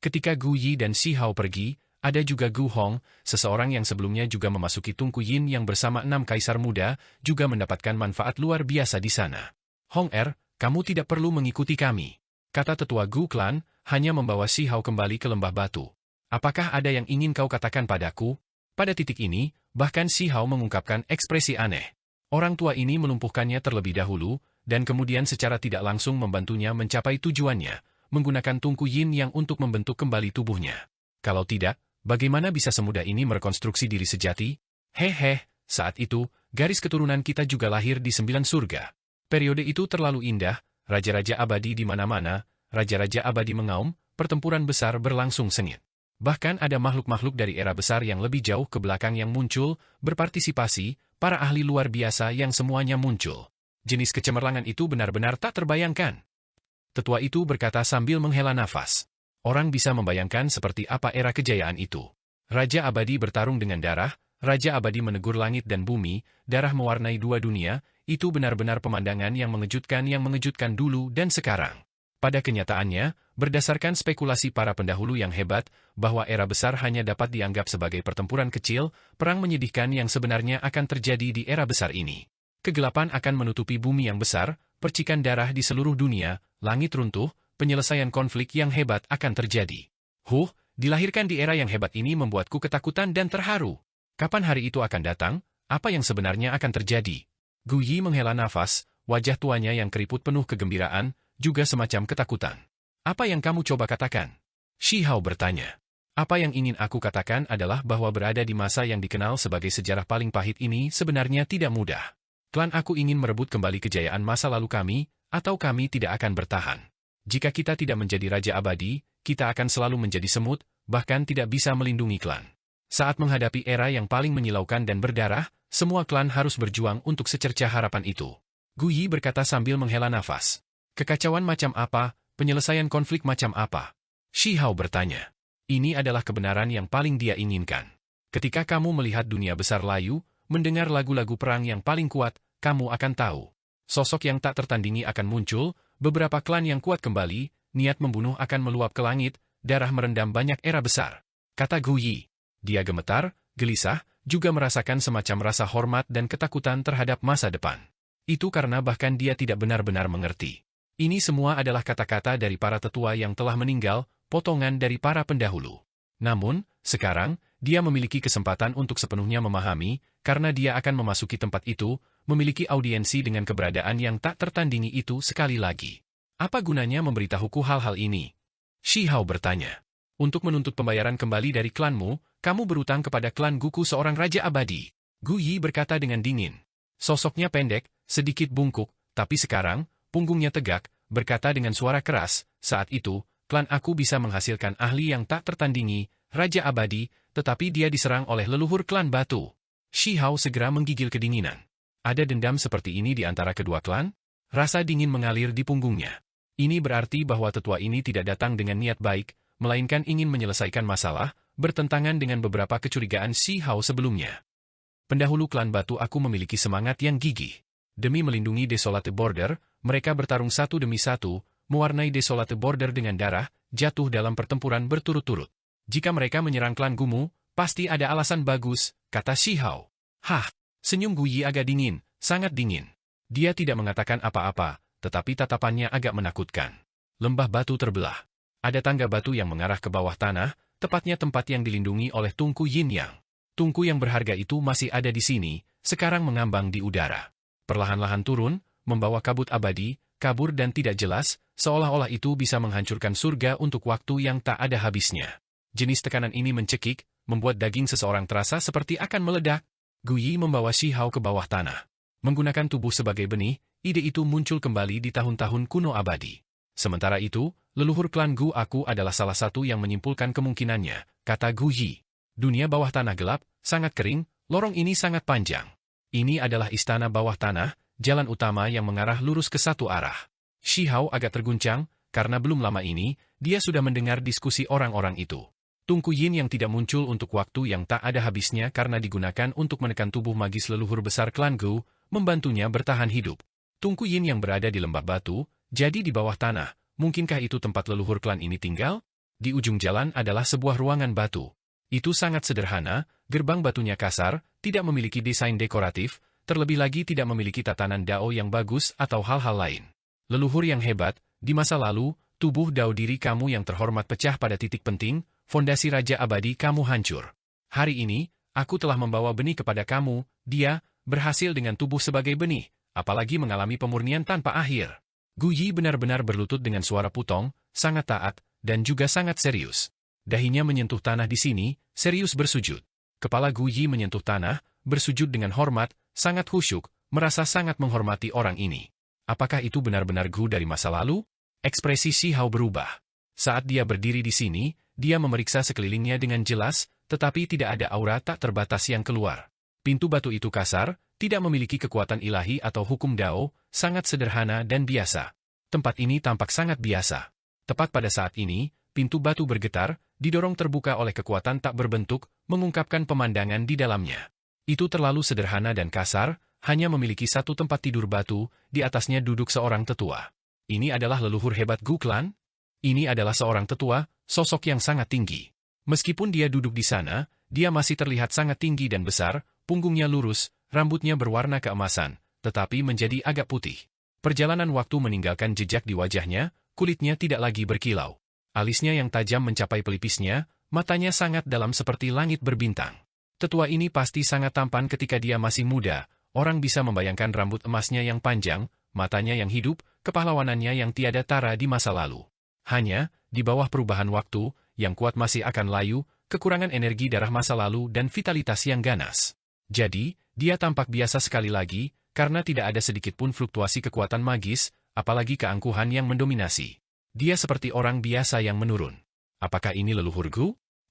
Ketika Gu Yi dan Shi Hao pergi, ada juga Gu Hong, seseorang yang sebelumnya juga memasuki Tungku Yin yang bersama 6 kaisar muda, juga mendapatkan manfaat luar biasa di sana. Hong kamu tidak perlu mengikuti kami. Kata tetua Gu Clan, hanya membawa Shi Hao kembali ke lembah batu. Apakah ada yang ingin kau katakan padaku? Pada titik ini, bahkan Shi Hao mengungkapkan ekspresi aneh. Orang tua ini melumpuhkannya terlebih dahulu, dan kemudian secara tidak langsung membantunya mencapai tujuannya, menggunakan Tungku Yin yang untuk membentuk kembali tubuhnya. Kalau tidak, bagaimana bisa semudah ini merekonstruksi diri sejati? Hehe, saat itu, garis keturunan kita juga lahir di 9 surga. Periode itu terlalu indah, raja-raja abadi di mana-mana, raja-raja abadi mengaum, pertempuran besar berlangsung sengit. Bahkan ada makhluk-makhluk dari era besar yang lebih jauh ke belakang yang muncul, berpartisipasi, para ahli luar biasa yang semuanya muncul. Jenis kecemerlangan itu benar-benar tak terbayangkan. Tetua itu berkata sambil menghela nafas. Orang bisa membayangkan seperti apa era kejayaan itu. Raja abadi bertarung dengan darah, Raja abadi menegur langit dan bumi, darah mewarnai 2 dunia, itu benar-benar pemandangan yang mengejutkan dulu dan sekarang. Pada kenyataannya, berdasarkan spekulasi para pendahulu yang hebat, bahwa era besar hanya dapat dianggap sebagai pertempuran kecil, perang menyedihkan yang sebenarnya akan terjadi di era besar ini. Kegelapan akan menutupi bumi yang besar, percikan darah di seluruh dunia, langit runtuh, penyelesaian konflik yang hebat akan terjadi. Dilahirkan di era yang hebat ini membuatku ketakutan dan terharu. Kapan hari itu akan datang? Apa yang sebenarnya akan terjadi? Gu Yi menghela nafas, wajah tuanya yang keriput penuh kegembiraan, juga semacam ketakutan. Apa yang kamu coba katakan? Shi Hao bertanya. Apa yang ingin aku katakan adalah bahwa berada di masa yang dikenal sebagai sejarah paling pahit ini sebenarnya tidak mudah. Klan aku ingin merebut kembali kejayaan masa lalu kami, atau kami tidak akan bertahan. Jika kita tidak menjadi Raja Abadi, kita akan selalu menjadi semut, bahkan tidak bisa melindungi klan. Saat menghadapi era yang paling menyilaukan dan berdarah, semua klan harus berjuang untuk secercah harapan itu. Gu Yi berkata sambil menghela nafas. Kekacauan macam apa, penyelesaian konflik macam apa? Shi Hao bertanya. Ini adalah kebenaran yang paling dia inginkan. Ketika kamu melihat dunia besar layu, mendengar lagu-lagu perang yang paling kuat, kamu akan tahu. Sosok yang tak tertandingi akan muncul, beberapa klan yang kuat kembali, niat membunuh akan meluap ke langit, darah merendam banyak era besar. Kata Gu Yi. Dia gemetar, gelisah, juga merasakan semacam rasa hormat dan ketakutan terhadap masa depan. Itu karena bahkan dia tidak benar-benar mengerti. Ini semua adalah kata-kata dari para tetua yang telah meninggal, potongan dari para pendahulu. Namun, sekarang, dia memiliki kesempatan untuk sepenuhnya memahami, karena dia akan memasuki tempat itu, memiliki audiensi dengan keberadaan yang tak tertandingi itu sekali lagi. Apa gunanya memberitahuku hal-hal ini? Shi Hao bertanya. Untuk menuntut pembayaran kembali dari klanmu, kamu berutang kepada klan Guku seorang raja abadi. Gu Yi berkata dengan dingin. Sosoknya pendek, sedikit bungkuk, tapi sekarang, punggungnya tegak, berkata dengan suara keras, saat itu, klan aku bisa menghasilkan ahli yang tak tertandingi, raja abadi, tetapi dia diserang oleh leluhur klan batu. Shi Hao segera menggigil kedinginan. Ada dendam seperti ini di antara kedua klan? Rasa dingin mengalir di punggungnya. Ini berarti bahwa tetua ini tidak datang dengan niat baik, melainkan ingin menyelesaikan masalah, bertentangan dengan beberapa kecurigaan Shi Hao sebelumnya. Pendahulu klan batu aku memiliki semangat yang gigih. Demi melindungi Desolate Border, mereka bertarung satu demi satu, mewarnai Desolate Border dengan darah, jatuh dalam pertempuran berturut-turut. Jika mereka menyerang klan Gumu, pasti ada alasan bagus, kata Shi Hao. Hah, senyum Gu Yi agak dingin, sangat dingin. Dia tidak mengatakan apa-apa, tetapi tatapannya agak menakutkan. Lembah batu terbelah. Ada tangga batu yang mengarah ke bawah tanah, tepatnya tempat yang dilindungi oleh tungku Yin Yang. Tungku yang berharga itu masih ada di sini, sekarang mengambang di udara. Perlahan-lahan turun, membawa kabut abadi, kabur dan tidak jelas, seolah-olah itu bisa menghancurkan surga untuk waktu yang tak ada habisnya. Jenis tekanan ini mencekik, membuat daging seseorang terasa seperti akan meledak. Gu Yi membawa Shi Hao ke bawah tanah. Menggunakan tubuh sebagai benih, ide itu muncul kembali di tahun-tahun kuno abadi. Sementara itu, leluhur klan Gu aku adalah salah satu yang menyimpulkan kemungkinannya, kata Gu Yi. Dunia bawah tanah gelap, sangat kering, lorong ini sangat panjang. Ini adalah istana bawah tanah, jalan utama yang mengarah lurus ke satu arah. Shi Hao agak terguncang, karena belum lama ini, dia sudah mendengar diskusi orang-orang itu. Tungku Yin yang tidak muncul untuk waktu yang tak ada habisnya karena digunakan untuk menekan tubuh magis leluhur besar klan Gu, membantunya bertahan hidup. Tungku Yin yang berada di lembah batu, jadi di bawah tanah, mungkinkah itu tempat leluhur klan ini tinggal? Di ujung jalan adalah sebuah ruangan batu. Itu sangat sederhana, gerbang batunya kasar, tidak memiliki desain dekoratif, terlebih lagi tidak memiliki tatanan dao yang bagus atau hal-hal lain. Leluhur yang hebat, di masa lalu, tubuh dao diri kamu yang terhormat pecah pada titik penting, fondasi Raja Abadi kamu hancur. Hari ini, aku telah membawa benih kepada kamu, dia, berhasil dengan tubuh sebagai benih, apalagi mengalami pemurnian tanpa akhir. Gu Yi benar-benar berlutut dengan suara putong, sangat taat, dan juga sangat serius. Dahinya menyentuh tanah di sini, serius bersujud. Kepala Gu Yi menyentuh tanah, bersujud dengan hormat, sangat khusyuk, merasa sangat menghormati orang ini. Apakah itu benar-benar Gu dari masa lalu? Ekspresi Shi Hao berubah. Saat dia berdiri di sini, dia memeriksa sekelilingnya dengan jelas, tetapi tidak ada aura tak terbatas yang keluar. Pintu batu itu kasar, tidak memiliki kekuatan ilahi atau hukum dao, sangat sederhana dan biasa. Tempat ini tampak sangat biasa. Tepat pada saat ini, pintu batu bergetar, didorong terbuka oleh kekuatan tak berbentuk, mengungkapkan pemandangan di dalamnya. Itu terlalu sederhana dan kasar, hanya memiliki satu tempat tidur batu, di atasnya duduk seorang tetua. Ini adalah leluhur hebat Gu Clan? Ini adalah seorang tetua, sosok yang sangat tinggi. Meskipun dia duduk di sana, dia masih terlihat sangat tinggi dan besar, punggungnya lurus, rambutnya berwarna keemasan, tetapi menjadi agak putih. Perjalanan waktu meninggalkan jejak di wajahnya, kulitnya tidak lagi berkilau. Alisnya yang tajam mencapai pelipisnya, matanya sangat dalam seperti langit berbintang. Tetua ini pasti sangat tampan ketika dia masih muda, orang bisa membayangkan rambut emasnya yang panjang, matanya yang hidup, kepahlawanannya yang tiada tara di masa lalu. Hanya, di bawah perubahan waktu, yang kuat masih akan layu, kekurangan energi darah masa lalu dan vitalitas yang ganas. Jadi, dia tampak biasa sekali lagi, karena tidak ada sedikit pun fluktuasi kekuatan magis, apalagi keangkuhan yang mendominasi. Dia seperti orang biasa yang menurun. Apakah ini leluhur Gu?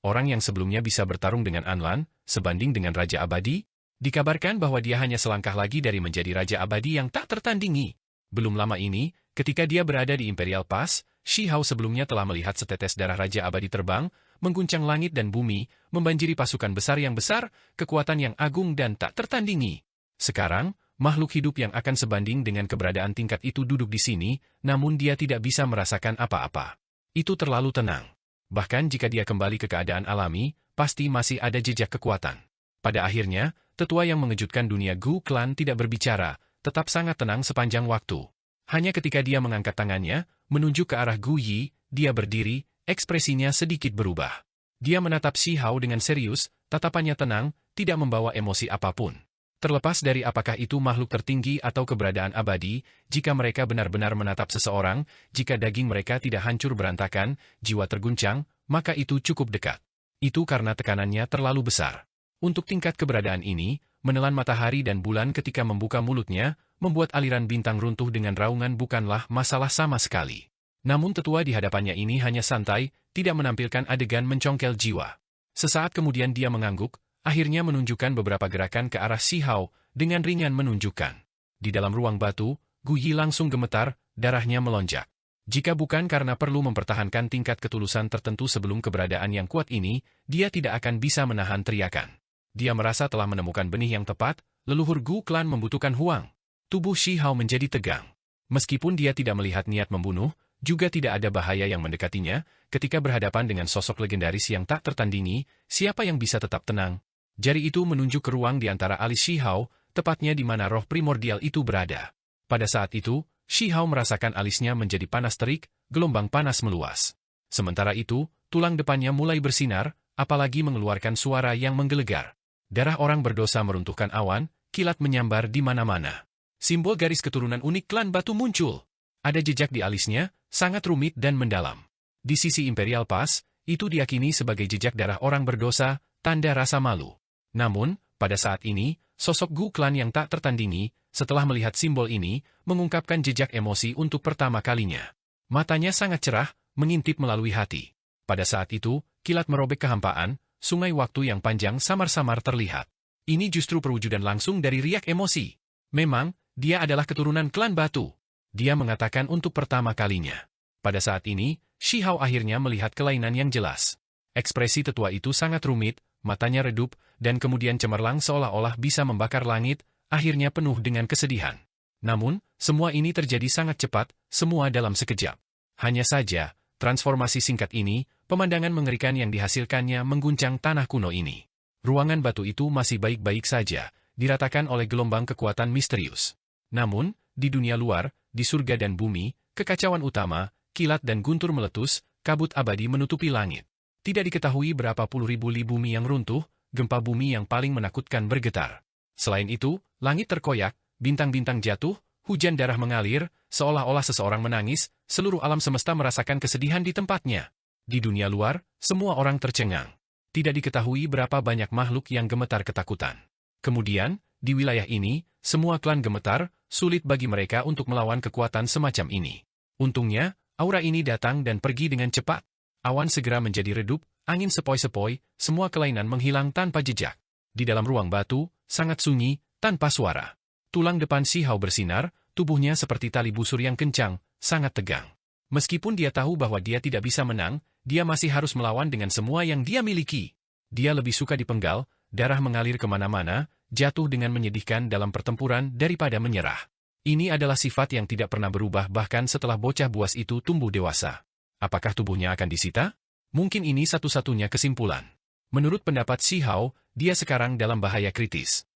Orang yang sebelumnya bisa bertarung dengan Anlan, sebanding dengan Raja Abadi? Dikabarkan bahwa dia hanya selangkah lagi dari menjadi Raja Abadi yang tak tertandingi. Belum lama ini, ketika dia berada di Imperial Pass, Shi Hao sebelumnya telah melihat setetes darah Raja Abadi terbang, mengguncang langit dan bumi, membanjiri pasukan besar yang besar, kekuatan yang agung dan tak tertandingi. Sekarang, makhluk hidup yang akan sebanding dengan keberadaan tingkat itu duduk di sini, namun dia tidak bisa merasakan apa-apa. Itu terlalu tenang. Bahkan jika dia kembali ke keadaan alami, pasti masih ada jejak kekuatan. Pada akhirnya, tetua yang mengejutkan dunia Gu Clan tidak berbicara, tetap sangat tenang sepanjang waktu. Hanya ketika dia mengangkat tangannya, menunjuk ke arah Gu Yi, dia berdiri, ekspresinya sedikit berubah. Dia menatap Shi Hao dengan serius, tatapannya tenang, tidak membawa emosi apapun. Terlepas dari apakah itu makhluk tertinggi atau keberadaan abadi, jika mereka benar-benar menatap seseorang, jika daging mereka tidak hancur berantakan, jiwa terguncang, maka itu cukup dekat. Itu karena tekanannya terlalu besar. Untuk tingkat keberadaan ini, menelan matahari dan bulan ketika membuka mulutnya, membuat aliran bintang runtuh dengan raungan bukanlah masalah sama sekali. Namun tetua di hadapannya ini hanya santai, tidak menampilkan adegan mencongkel jiwa. Sesaat kemudian dia mengangguk, akhirnya menunjukkan beberapa gerakan ke arah Shi Hao, dengan ringan menunjukkan. Di dalam ruang batu, Gu Yi langsung gemetar, darahnya melonjak. Jika bukan karena perlu mempertahankan tingkat ketulusan tertentu sebelum keberadaan yang kuat ini, dia tidak akan bisa menahan teriakan. Dia merasa telah menemukan benih yang tepat, leluhur Gu Clan membutuhkan huang. Tubuh Shi Hao menjadi tegang. Meskipun dia tidak melihat niat membunuh, juga tidak ada bahaya yang mendekatinya, ketika berhadapan dengan sosok legendaris yang tak tertandingi, siapa yang bisa tetap tenang? Jari itu menunjuk ke ruang di antara alis Shi Hao, tepatnya di mana roh primordial itu berada. Pada saat itu, Shi Hao merasakan alisnya menjadi panas terik, gelombang panas meluas. Sementara itu, tulang depannya mulai bersinar, apalagi mengeluarkan suara yang menggelegar. Darah orang berdosa meruntuhkan awan, kilat menyambar di mana-mana. Simbol garis keturunan unik klan batu muncul. Ada jejak di alisnya, sangat rumit dan mendalam. Di sisi Imperial Pass, itu diyakini sebagai jejak darah orang berdosa, tanda rasa malu. Namun, pada saat ini, sosok Gu Clan yang tak tertandingi, setelah melihat simbol ini, mengungkapkan jejak emosi untuk pertama kalinya. Matanya sangat cerah, mengintip melalui hati. Pada saat itu, kilat merobek kehampaan, sungai waktu yang panjang samar-samar terlihat. Ini justru perwujudan langsung dari riak emosi. Memang, dia adalah keturunan klan batu. Dia mengatakan untuk pertama kalinya. Pada saat ini, Shi Hao akhirnya melihat kelainan yang jelas. Ekspresi tetua itu sangat rumit, matanya redup, dan kemudian cemerlang seolah-olah bisa membakar langit, akhirnya penuh dengan kesedihan. Namun, semua ini terjadi sangat cepat, semua dalam sekejap. Hanya saja, transformasi singkat ini, pemandangan mengerikan yang dihasilkannya mengguncang tanah kuno ini. Ruangan batu itu masih baik-baik saja, diratakan oleh gelombang kekuatan misterius. Namun, di dunia luar, di surga dan bumi, kekacauan utama, kilat dan guntur meletus, kabut abadi menutupi langit. Tidak diketahui berapa puluh ribu li bumi yang runtuh, gempa bumi yang paling menakutkan bergetar. Selain itu, langit terkoyak, bintang-bintang jatuh, hujan darah mengalir, seolah-olah seseorang menangis, seluruh alam semesta merasakan kesedihan di tempatnya. Di dunia luar, semua orang tercengang. Tidak diketahui berapa banyak makhluk yang gemetar ketakutan. Kemudian, di wilayah ini, semua klan gemetar, sulit bagi mereka untuk melawan kekuatan semacam ini. Untungnya, aura ini datang dan pergi dengan cepat. Awan segera menjadi redup, angin sepoi-sepoi, semua kelainan menghilang tanpa jejak. Di dalam ruang batu, sangat sunyi, tanpa suara. Tulang depan Shi Hao bersinar, tubuhnya seperti tali busur yang kencang, sangat tegang. Meskipun dia tahu bahwa dia tidak bisa menang, dia masih harus melawan dengan semua yang dia miliki. Dia lebih suka dipenggal, darah mengalir kemana-mana, jatuh dengan menyedihkan dalam pertempuran daripada menyerah. Ini adalah sifat yang tidak pernah berubah bahkan setelah bocah buas itu tumbuh dewasa. Apakah tubuhnya akan disita? Mungkin ini satu-satunya kesimpulan. Menurut pendapat Shi Hao, dia sekarang dalam bahaya kritis.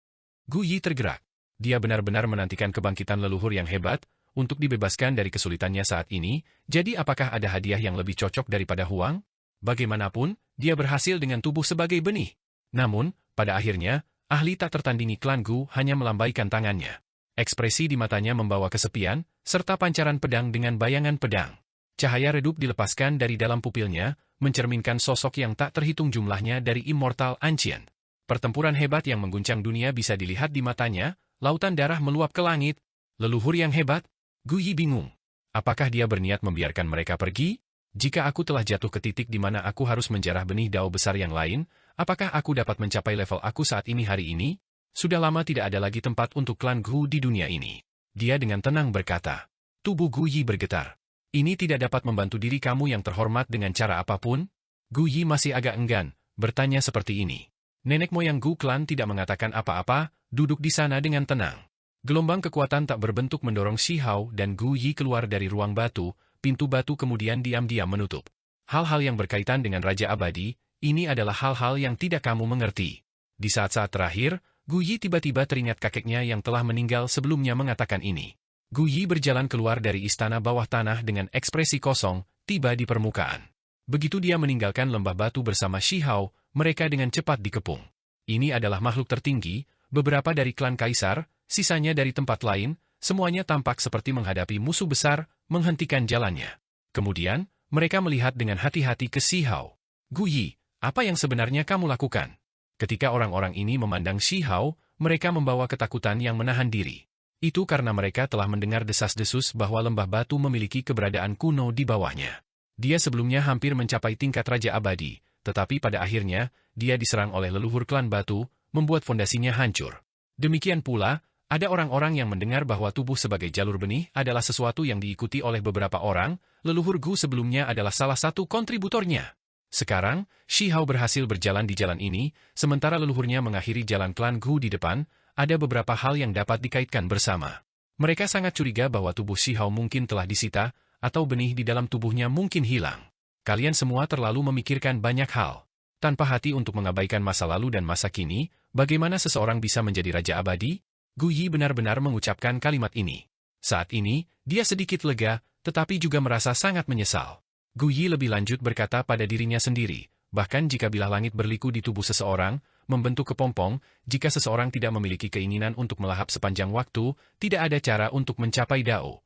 Gu Yi tergerak. Dia benar-benar menantikan kebangkitan leluhur yang hebat, untuk dibebaskan dari kesulitannya saat ini, jadi apakah ada hadiah yang lebih cocok daripada huang? Bagaimanapun, dia berhasil dengan tubuh sebagai benih. Namun, pada akhirnya, ahli tak tertandingi klan Gu hanya melambaikan tangannya. Ekspresi di matanya membawa kesepian, serta pancaran pedang dengan bayangan pedang. Cahaya redup dilepaskan dari dalam pupilnya, mencerminkan sosok yang tak terhitung jumlahnya dari Immortal Ancient. Pertempuran hebat yang mengguncang dunia bisa dilihat di matanya, lautan darah meluap ke langit. Leluhur yang hebat? Gu Yi bingung. Apakah dia berniat membiarkan mereka pergi? Jika aku telah jatuh ke titik di mana aku harus menjarah benih dao besar yang lain, apakah aku dapat mencapai level aku saat ini hari ini? Sudah lama tidak ada lagi tempat untuk klan Gu di dunia ini. Dia dengan tenang berkata. Tubuh Gu Yi bergetar. Ini tidak dapat membantu diri kamu yang terhormat dengan cara apapun? Gu Yi masih agak enggan, bertanya seperti ini. Nenek moyang Gu Clan tidak mengatakan apa-apa, duduk di sana dengan tenang. Gelombang kekuatan tak berbentuk mendorong Shi Hao dan Gu Yi keluar dari ruang batu, pintu batu kemudian diam-diam menutup. Hal-hal yang berkaitan dengan Raja Abadi, ini adalah hal-hal yang tidak kamu mengerti. Di saat-saat terakhir, Gu Yi tiba-tiba teringat kakeknya yang telah meninggal sebelumnya mengatakan ini. Gu Yi berjalan keluar dari istana bawah tanah dengan ekspresi kosong, tiba di permukaan. Begitu dia meninggalkan lembah batu bersama Shi Hao, mereka dengan cepat dikepung. Ini adalah makhluk tertinggi, beberapa dari klan kaisar, sisanya dari tempat lain, semuanya tampak seperti menghadapi musuh besar, menghentikan jalannya. Kemudian, mereka melihat dengan hati-hati ke Shi Hao. "Gu Yi, apa yang sebenarnya kamu lakukan?" Ketika orang-orang ini memandang Shi Hao, mereka membawa ketakutan yang menahan diri. Itu karena mereka telah mendengar desas-desus bahwa lembah batu memiliki keberadaan kuno di bawahnya. Dia sebelumnya hampir mencapai tingkat Raja Abadi, tetapi pada akhirnya, dia diserang oleh leluhur klan batu, membuat fondasinya hancur. Demikian pula, ada orang-orang yang mendengar bahwa tubuh sebagai jalur benih adalah sesuatu yang diikuti oleh beberapa orang, leluhur Gu sebelumnya adalah salah satu kontributornya. Sekarang, Shi Hao berhasil berjalan di jalan ini, sementara leluhurnya mengakhiri jalan klan Gu di depan, ada beberapa hal yang dapat dikaitkan bersama. Mereka sangat curiga bahwa tubuh Shi Hao mungkin telah disita, atau benih di dalam tubuhnya mungkin hilang. Kalian semua terlalu memikirkan banyak hal. Tanpa hati untuk mengabaikan masa lalu dan masa kini, bagaimana seseorang bisa menjadi Raja Abadi? Gu Yi benar-benar mengucapkan kalimat ini. Saat ini, dia sedikit lega, tetapi juga merasa sangat menyesal. Gu Yi lebih lanjut berkata pada dirinya sendiri, bahkan jika bilah langit berliku di tubuh seseorang, membentuk kepompong, jika seseorang tidak memiliki keinginan untuk melahap sepanjang waktu, tidak ada cara untuk mencapai Dao.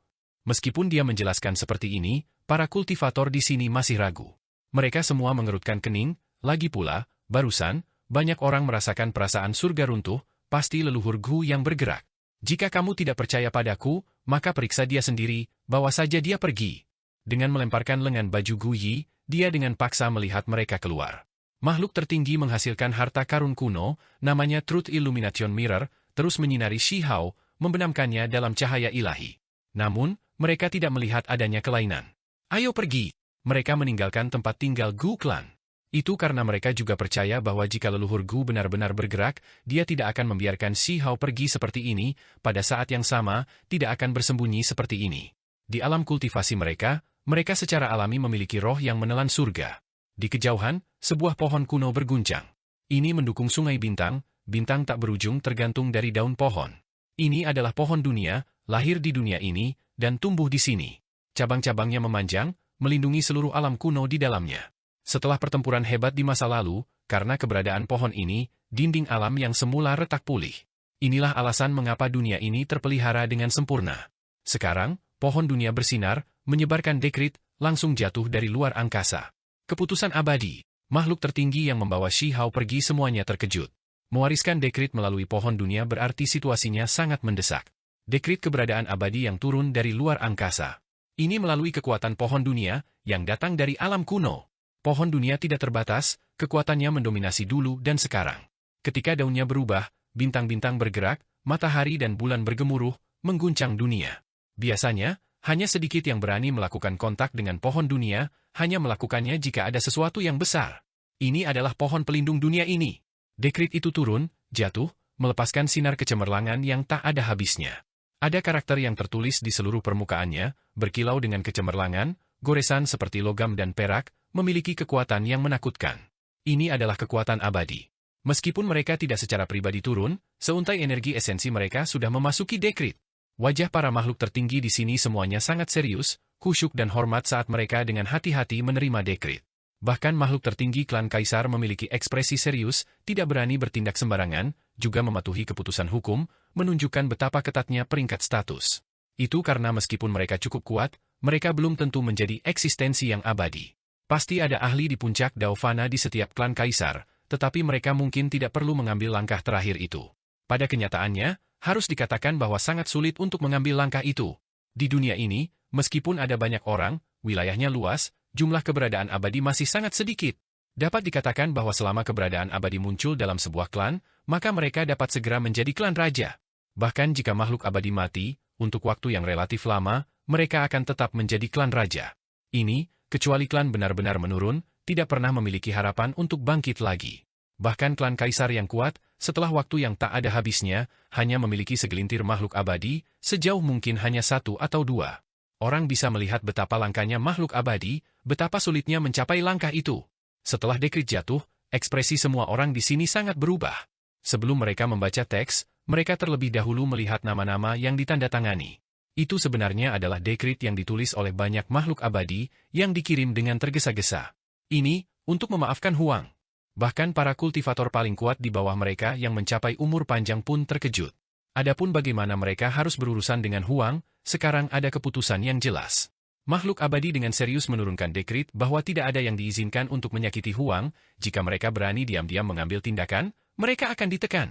Meskipun dia menjelaskan seperti ini, para kultivator di sini masih ragu. Mereka semua mengerutkan kening, lagi pula, barusan, banyak orang merasakan perasaan surga runtuh, pasti leluhur Gu yang bergerak. Jika kamu tidak percaya padaku, maka periksa dia sendiri, bawa saja dia pergi. Dengan melemparkan lengan baju Gu Yi, dia dengan paksa melihat mereka keluar. Makhluk tertinggi menghasilkan harta karun kuno, namanya Truth Illumination Mirror, terus menyinari Shi Hao, membenamkannya dalam cahaya ilahi. Namun, mereka tidak melihat adanya kelainan. "Ayo pergi!" Mereka meninggalkan tempat tinggal Gu Clan. Itu karena mereka juga percaya bahwa jika leluhur Gu benar-benar bergerak, dia tidak akan membiarkan Shi Hao pergi seperti ini, pada saat yang sama, tidak akan bersembunyi seperti ini. Di alam kultivasi mereka secara alami memiliki roh yang menelan surga. Di kejauhan, sebuah pohon kuno berguncang. Ini mendukung sungai bintang, bintang tak berujung tergantung dari daun pohon. Ini adalah pohon dunia, lahir di dunia ini, dan tumbuh di sini. Cabang-cabangnya memanjang, melindungi seluruh alam kuno di dalamnya. Setelah pertempuran hebat di masa lalu, karena keberadaan pohon ini, dinding alam yang semula retak pulih. Inilah alasan mengapa dunia ini terpelihara dengan sempurna. Sekarang, pohon dunia bersinar, menyebarkan dekrit, langsung jatuh dari luar angkasa. Keputusan abadi. Makhluk tertinggi yang membawa Shi Hao pergi semuanya terkejut. Mewariskan dekrit melalui pohon dunia berarti situasinya sangat mendesak. Dekrit keberadaan abadi yang turun dari luar angkasa. Ini melalui kekuatan pohon dunia, yang datang dari alam kuno. Pohon dunia tidak terbatas, kekuatannya mendominasi dulu dan sekarang. Ketika daunnya berubah, bintang-bintang bergerak, matahari dan bulan bergemuruh, mengguncang dunia. Biasanya, hanya sedikit yang berani melakukan kontak dengan pohon dunia, hanya melakukannya jika ada sesuatu yang besar. Ini adalah pohon pelindung dunia ini. Dekrit itu turun, jatuh, melepaskan sinar kecemerlangan yang tak ada habisnya. Ada karakter yang tertulis di seluruh permukaannya, berkilau dengan kecemerlangan, goresan seperti logam dan perak, memiliki kekuatan yang menakutkan. Ini adalah kekuatan abadi. Meskipun mereka tidak secara pribadi turun, seuntai energi esensi mereka sudah memasuki dekrit. Wajah para makhluk tertinggi di sini semuanya sangat serius, khusyuk dan hormat saat mereka dengan hati-hati menerima dekrit. Bahkan makhluk tertinggi klan kaisar memiliki ekspresi serius, tidak berani bertindak sembarangan, juga mematuhi keputusan hukum, menunjukkan betapa ketatnya peringkat status. Itu karena meskipun mereka cukup kuat, mereka belum tentu menjadi eksistensi yang abadi. Pasti ada ahli di puncak Dao Fana di setiap klan kaisar, tetapi mereka mungkin tidak perlu mengambil langkah terakhir itu. Pada kenyataannya, harus dikatakan bahwa sangat sulit untuk mengambil langkah itu. Di dunia ini, meskipun ada banyak orang, wilayahnya luas, jumlah keberadaan abadi masih sangat sedikit. Dapat dikatakan bahwa selama keberadaan abadi muncul dalam sebuah klan, maka mereka dapat segera menjadi klan raja. Bahkan jika makhluk abadi mati, untuk waktu yang relatif lama, mereka akan tetap menjadi klan raja. Ini, kecuali klan benar-benar menurun, tidak pernah memiliki harapan untuk bangkit lagi. Bahkan klan kaisar yang kuat, setelah waktu yang tak ada habisnya, hanya memiliki segelintir makhluk abadi, sejauh mungkin hanya satu atau dua. Orang bisa melihat betapa langkanya makhluk abadi, betapa sulitnya mencapai langkah itu. Setelah dekrit jatuh, ekspresi semua orang di sini sangat berubah. Sebelum mereka membaca teks, mereka terlebih dahulu melihat nama-nama yang ditandatangani. Itu sebenarnya adalah dekrit yang ditulis oleh banyak makhluk abadi, yang dikirim dengan tergesa-gesa. Ini, untuk memaafkan Huang. Bahkan para kultivator paling kuat di bawah mereka yang mencapai umur panjang pun terkejut. Adapun bagaimana mereka harus berurusan dengan Huang, sekarang ada keputusan yang jelas. Makhluk abadi dengan serius menurunkan dekrit bahwa tidak ada yang diizinkan untuk menyakiti Huang. Jika mereka berani diam-diam mengambil tindakan, mereka akan ditekan.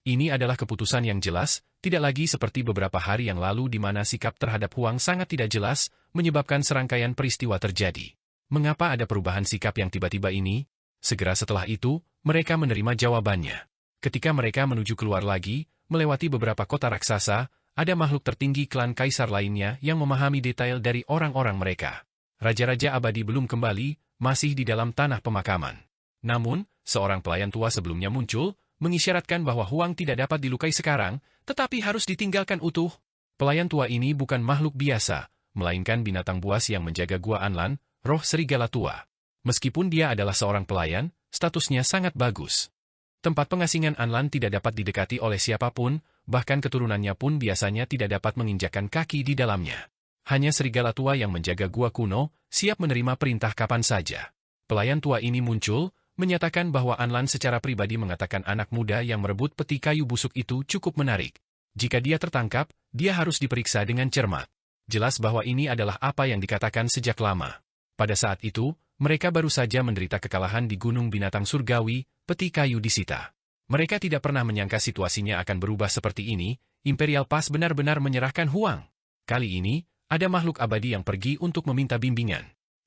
Ini adalah keputusan yang jelas, tidak lagi seperti beberapa hari yang lalu di mana sikap terhadap Huang sangat tidak jelas, menyebabkan serangkaian peristiwa terjadi. Mengapa ada perubahan sikap yang tiba-tiba ini? Segera setelah itu, mereka menerima jawabannya. Ketika mereka menuju keluar lagi, melewati beberapa kota raksasa, ada makhluk tertinggi klan kaisar lainnya yang memahami detail dari orang-orang mereka. Raja-raja abadi belum kembali, masih di dalam tanah pemakaman. Namun, seorang pelayan tua sebelumnya muncul, mengisyaratkan bahwa Huang tidak dapat dilukai sekarang, tetapi harus ditinggalkan utuh. Pelayan tua ini bukan makhluk biasa, melainkan binatang buas yang menjaga gua Anlan, roh serigala tua. Meskipun dia adalah seorang pelayan, statusnya sangat bagus. Tempat pengasingan Anlan tidak dapat didekati oleh siapapun, bahkan keturunannya pun biasanya tidak dapat menginjakkan kaki di dalamnya. Hanya serigala tua yang menjaga gua kuno, siap menerima perintah kapan saja. Pelayan tua ini muncul, menyatakan bahwa Anlan secara pribadi mengatakan anak muda yang merebut peti kayu busuk itu cukup menarik. Jika dia tertangkap, dia harus diperiksa dengan cermat. Jelas bahwa ini adalah apa yang dikatakan sejak lama. Pada saat itu, mereka baru saja menderita kekalahan di Gunung Binatang Surgawi, peti kayu disita. Mereka tidak pernah menyangka situasinya akan berubah seperti ini, Imperial Pass benar-benar menyerahkan Huang. Kali ini, ada makhluk abadi yang pergi untuk meminta bimbingan.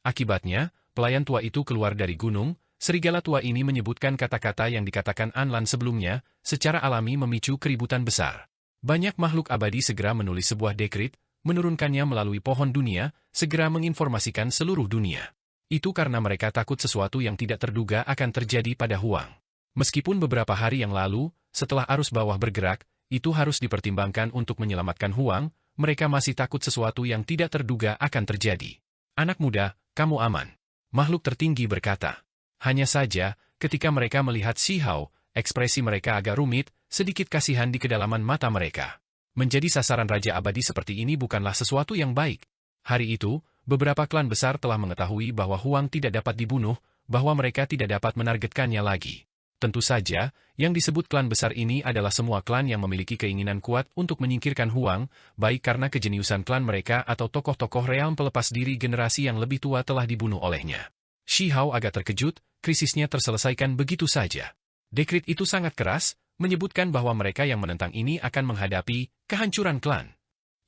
Akibatnya, pelayan tua itu keluar dari gunung, serigala tua ini menyebutkan kata-kata yang dikatakan Anlan sebelumnya, secara alami memicu keributan besar. Banyak makhluk abadi segera menulis sebuah dekrit, menurunkannya melalui pohon dunia, segera menginformasikan seluruh dunia. Itu karena mereka takut sesuatu yang tidak terduga akan terjadi pada Huang. Meskipun beberapa hari yang lalu, setelah arus bawah bergerak, itu harus dipertimbangkan untuk menyelamatkan Huang, mereka masih takut sesuatu yang tidak terduga akan terjadi. Anak muda, kamu aman. Makhluk tertinggi berkata. Hanya saja, ketika mereka melihat Shi Hao, ekspresi mereka agak rumit, sedikit kasihan di kedalaman mata mereka. Menjadi sasaran Raja Abadi seperti ini bukanlah sesuatu yang baik. Hari itu, beberapa klan besar telah mengetahui bahwa Huang tidak dapat dibunuh, bahwa mereka tidak dapat menargetkannya lagi. Tentu saja, yang disebut klan besar ini adalah semua klan yang memiliki keinginan kuat untuk menyingkirkan Huang, baik karena kejeniusan klan mereka atau tokoh-tokoh realm pelepas diri generasi yang lebih tua telah dibunuh olehnya. Shi Hao agak terkejut, krisisnya terselesaikan begitu saja. Dekrit itu sangat keras, menyebutkan bahwa mereka yang menentang ini akan menghadapi kehancuran klan.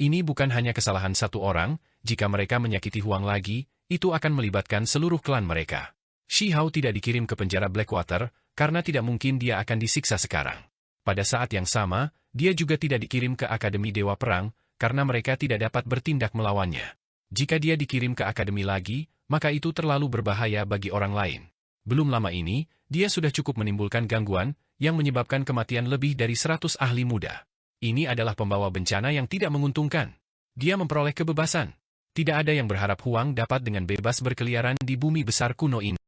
Ini bukan hanya kesalahan satu orang, jika mereka menyakiti Huang lagi, itu akan melibatkan seluruh klan mereka. Shi Hao tidak dikirim ke penjara Blackwater, karena tidak mungkin dia akan disiksa sekarang. Pada saat yang sama, dia juga tidak dikirim ke Akademi Dewa Perang, karena mereka tidak dapat bertindak melawannya. Jika dia dikirim ke Akademi lagi, maka itu terlalu berbahaya bagi orang lain. Belum lama ini, dia sudah cukup menimbulkan gangguan, yang menyebabkan kematian lebih dari 100 ahli muda. Ini adalah pembawa bencana yang tidak menguntungkan. Dia memperoleh kebebasan. Tidak ada yang berharap Huang dapat dengan bebas berkeliaran di bumi besar kuno ini.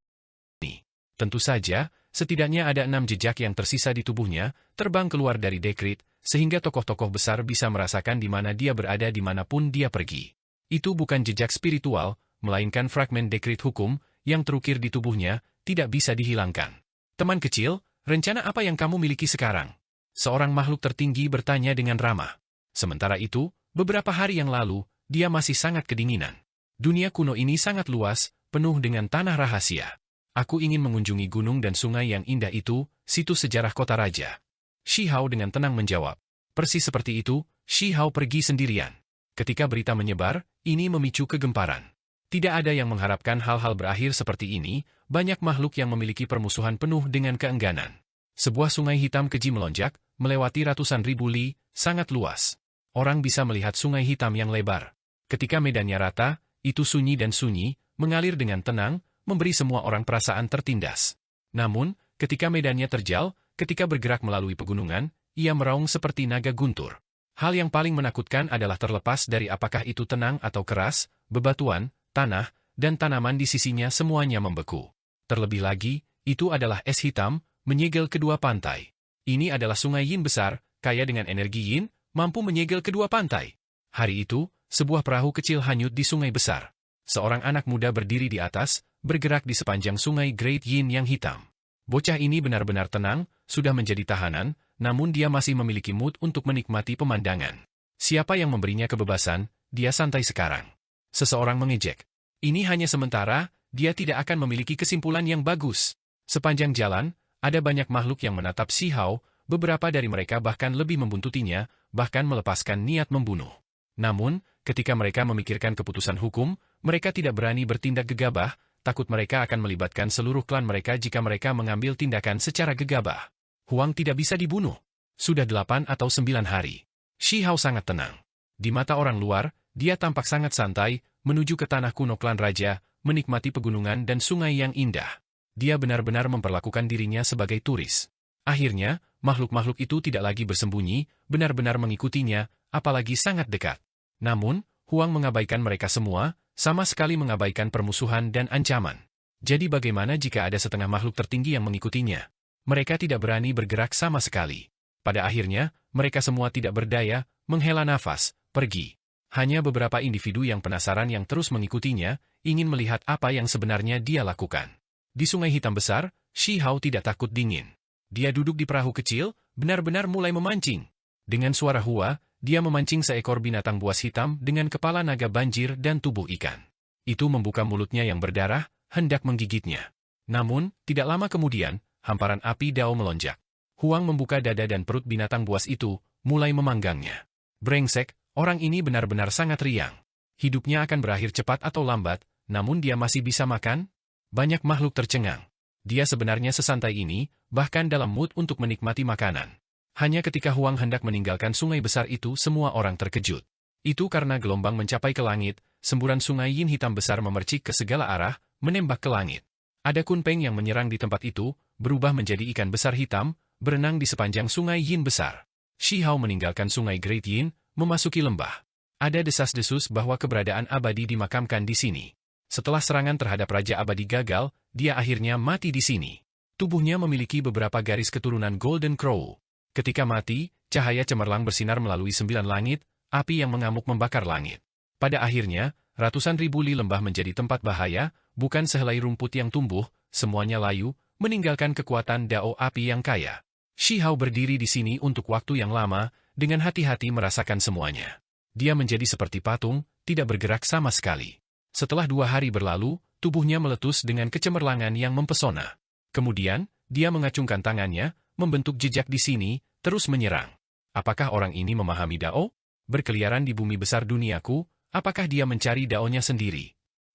Tentu saja, setidaknya ada 6 jejak yang tersisa di tubuhnya, terbang keluar dari dekrit, sehingga tokoh-tokoh besar bisa merasakan di mana dia berada dimanapun dia pergi. Itu bukan jejak spiritual, melainkan fragmen dekrit hukum, yang terukir di tubuhnya, tidak bisa dihilangkan. Teman kecil, rencana apa yang kamu miliki sekarang? Seorang makhluk tertinggi bertanya dengan ramah. Sementara itu, beberapa hari yang lalu, dia masih sangat kedinginan. Dunia kuno ini sangat luas, penuh dengan tanah rahasia. Aku ingin mengunjungi gunung dan sungai yang indah itu, situs sejarah kota raja. Shi Hao dengan tenang menjawab. Persis seperti itu, Shi Hao pergi sendirian. Ketika berita menyebar, ini memicu kegemparan. Tidak ada yang mengharapkan hal-hal berakhir seperti ini, banyak makhluk yang memiliki permusuhan penuh dengan keengganan. Sebuah sungai hitam keji melonjak, melewati ratusan ribu li, sangat luas. Orang bisa melihat sungai hitam yang lebar. Ketika medannya rata, itu sunyi dan sunyi, mengalir dengan tenang, memberi semua orang perasaan tertindas. Namun, ketika medannya terjal, ketika bergerak melalui pegunungan, ia meraung seperti naga guntur. Hal yang paling menakutkan adalah terlepas dari apakah itu tenang atau keras, bebatuan, tanah, dan tanaman di sisinya semuanya membeku. Terlebih lagi, itu adalah es hitam, menyegel kedua pantai. Ini adalah sungai Yin besar, kaya dengan energi Yin, mampu menyegel kedua pantai. Hari itu, sebuah perahu kecil hanyut di sungai besar. Seorang anak muda berdiri di atas, bergerak di sepanjang sungai Great Yin yang hitam. Bocah ini benar-benar tenang, sudah menjadi tahanan, namun dia masih memiliki mood untuk menikmati pemandangan. Siapa yang memberinya kebebasan, dia santai sekarang. Seseorang mengejek. Ini hanya sementara, dia tidak akan memiliki kesimpulan yang bagus. Sepanjang jalan, ada banyak makhluk yang menatap Shi Hao, beberapa dari mereka bahkan lebih membuntutinya, bahkan melepaskan niat membunuh. Namun, ketika mereka memikirkan keputusan hukum, mereka tidak berani bertindak gegabah, takut mereka akan melibatkan seluruh klan mereka jika mereka mengambil tindakan secara gegabah. Huang tidak bisa dibunuh. Sudah 8 atau 9 hari. Shi Hao sangat tenang. Di mata orang luar, dia tampak sangat santai, menuju ke tanah kuno klan raja, menikmati pegunungan dan sungai yang indah. Dia benar-benar memperlakukan dirinya sebagai turis. Akhirnya, makhluk-makhluk itu tidak lagi bersembunyi, benar-benar mengikutinya, apalagi sangat dekat. Namun, Huang mengabaikan mereka semua, sama sekali mengabaikan permusuhan dan ancaman. Jadi bagaimana jika ada setengah makhluk tertinggi yang mengikutinya? Mereka tidak berani bergerak sama sekali. Pada akhirnya, mereka semua tidak berdaya, menghela nafas, pergi. Hanya beberapa individu yang penasaran yang terus mengikutinya, ingin melihat apa yang sebenarnya dia lakukan. Di sungai hitam besar, Shi Hao tidak takut dingin. Dia duduk di perahu kecil, benar-benar mulai memancing. Dengan suara hua, dia memancing seekor binatang buas hitam dengan kepala naga banjir dan tubuh ikan. Itu membuka mulutnya yang berdarah, hendak menggigitnya. Namun, tidak lama kemudian, hamparan api dao melonjak. Huang membuka dada dan perut binatang buas itu, mulai memanggangnya. Brengsek, orang ini benar-benar sangat riang. Hidupnya akan berakhir cepat atau lambat, namun dia masih bisa makan? Banyak makhluk tercengang. Dia sebenarnya sesantai ini, bahkan dalam mood untuk menikmati makanan. Hanya ketika Huang hendak meninggalkan sungai besar itu semua orang terkejut. Itu karena gelombang mencapai ke langit, semburan sungai yin hitam besar memercik ke segala arah, menembak ke langit. Ada kunpeng yang menyerang di tempat itu, berubah menjadi ikan besar hitam, berenang di sepanjang sungai yin besar. Shi Hao meninggalkan sungai Great Yin, memasuki lembah. Ada desas-desus bahwa keberadaan abadi dimakamkan di sini. Setelah serangan terhadap Raja Abadi gagal, dia akhirnya mati di sini. Tubuhnya memiliki beberapa garis keturunan Golden Crow. Ketika mati, cahaya cemerlang bersinar melalui 9 langit, api yang mengamuk membakar langit. Pada akhirnya, ratusan ribu li lembah menjadi tempat bahaya, bukan sehelai rumput yang tumbuh, semuanya layu, meninggalkan kekuatan dao api yang kaya. Shi Hao berdiri di sini untuk waktu yang lama, dengan hati-hati merasakan semuanya. Dia menjadi seperti patung, tidak bergerak sama sekali. Setelah 2 hari berlalu, tubuhnya meletus dengan kecemerlangan yang mempesona. Kemudian, dia mengacungkan tangannya, membentuk jejak di sini, terus menyerang. Apakah orang ini memahami dao? Berkeliaran di bumi besar duniaku, apakah dia mencari daonya sendiri?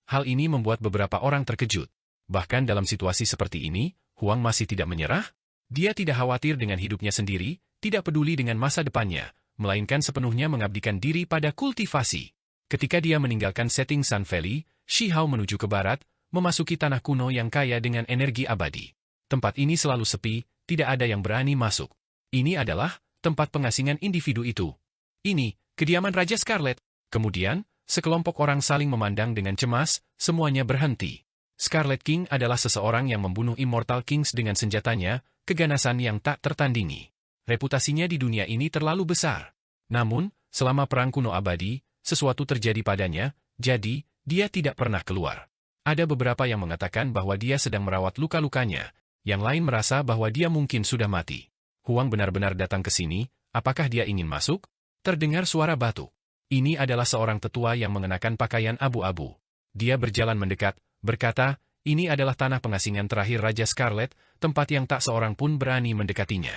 Hal ini membuat beberapa orang terkejut. Bahkan dalam situasi seperti ini, Huang masih tidak menyerah? Dia tidak khawatir dengan hidupnya sendiri, tidak peduli dengan masa depannya, melainkan sepenuhnya mengabdikan diri pada kultivasi. Ketika dia meninggalkan setting Sun Valley, Shi Hao menuju ke barat, memasuki tanah kuno yang kaya dengan energi abadi. Tempat ini selalu sepi, tidak ada yang berani masuk. Ini adalah tempat pengasingan individu itu. Ini, kediaman Raja Scarlet. Kemudian, sekelompok orang saling memandang dengan cemas, semuanya berhenti. Scarlet King adalah seseorang yang membunuh Immortal Kings dengan senjatanya, keganasan yang tak tertandingi. Reputasinya di dunia ini terlalu besar. Namun, selama Perang Kuno Abadi, sesuatu terjadi padanya, jadi, dia tidak pernah keluar. Ada beberapa yang mengatakan bahwa dia sedang merawat luka-lukanya, yang lain merasa bahwa dia mungkin sudah mati. Huang benar-benar datang ke sini, apakah dia ingin masuk? Terdengar suara batuk. Ini adalah seorang tetua yang mengenakan pakaian abu-abu. Dia berjalan mendekat, berkata, ini adalah tanah pengasingan terakhir Raja Scarlet, tempat yang tak seorang pun berani mendekatinya.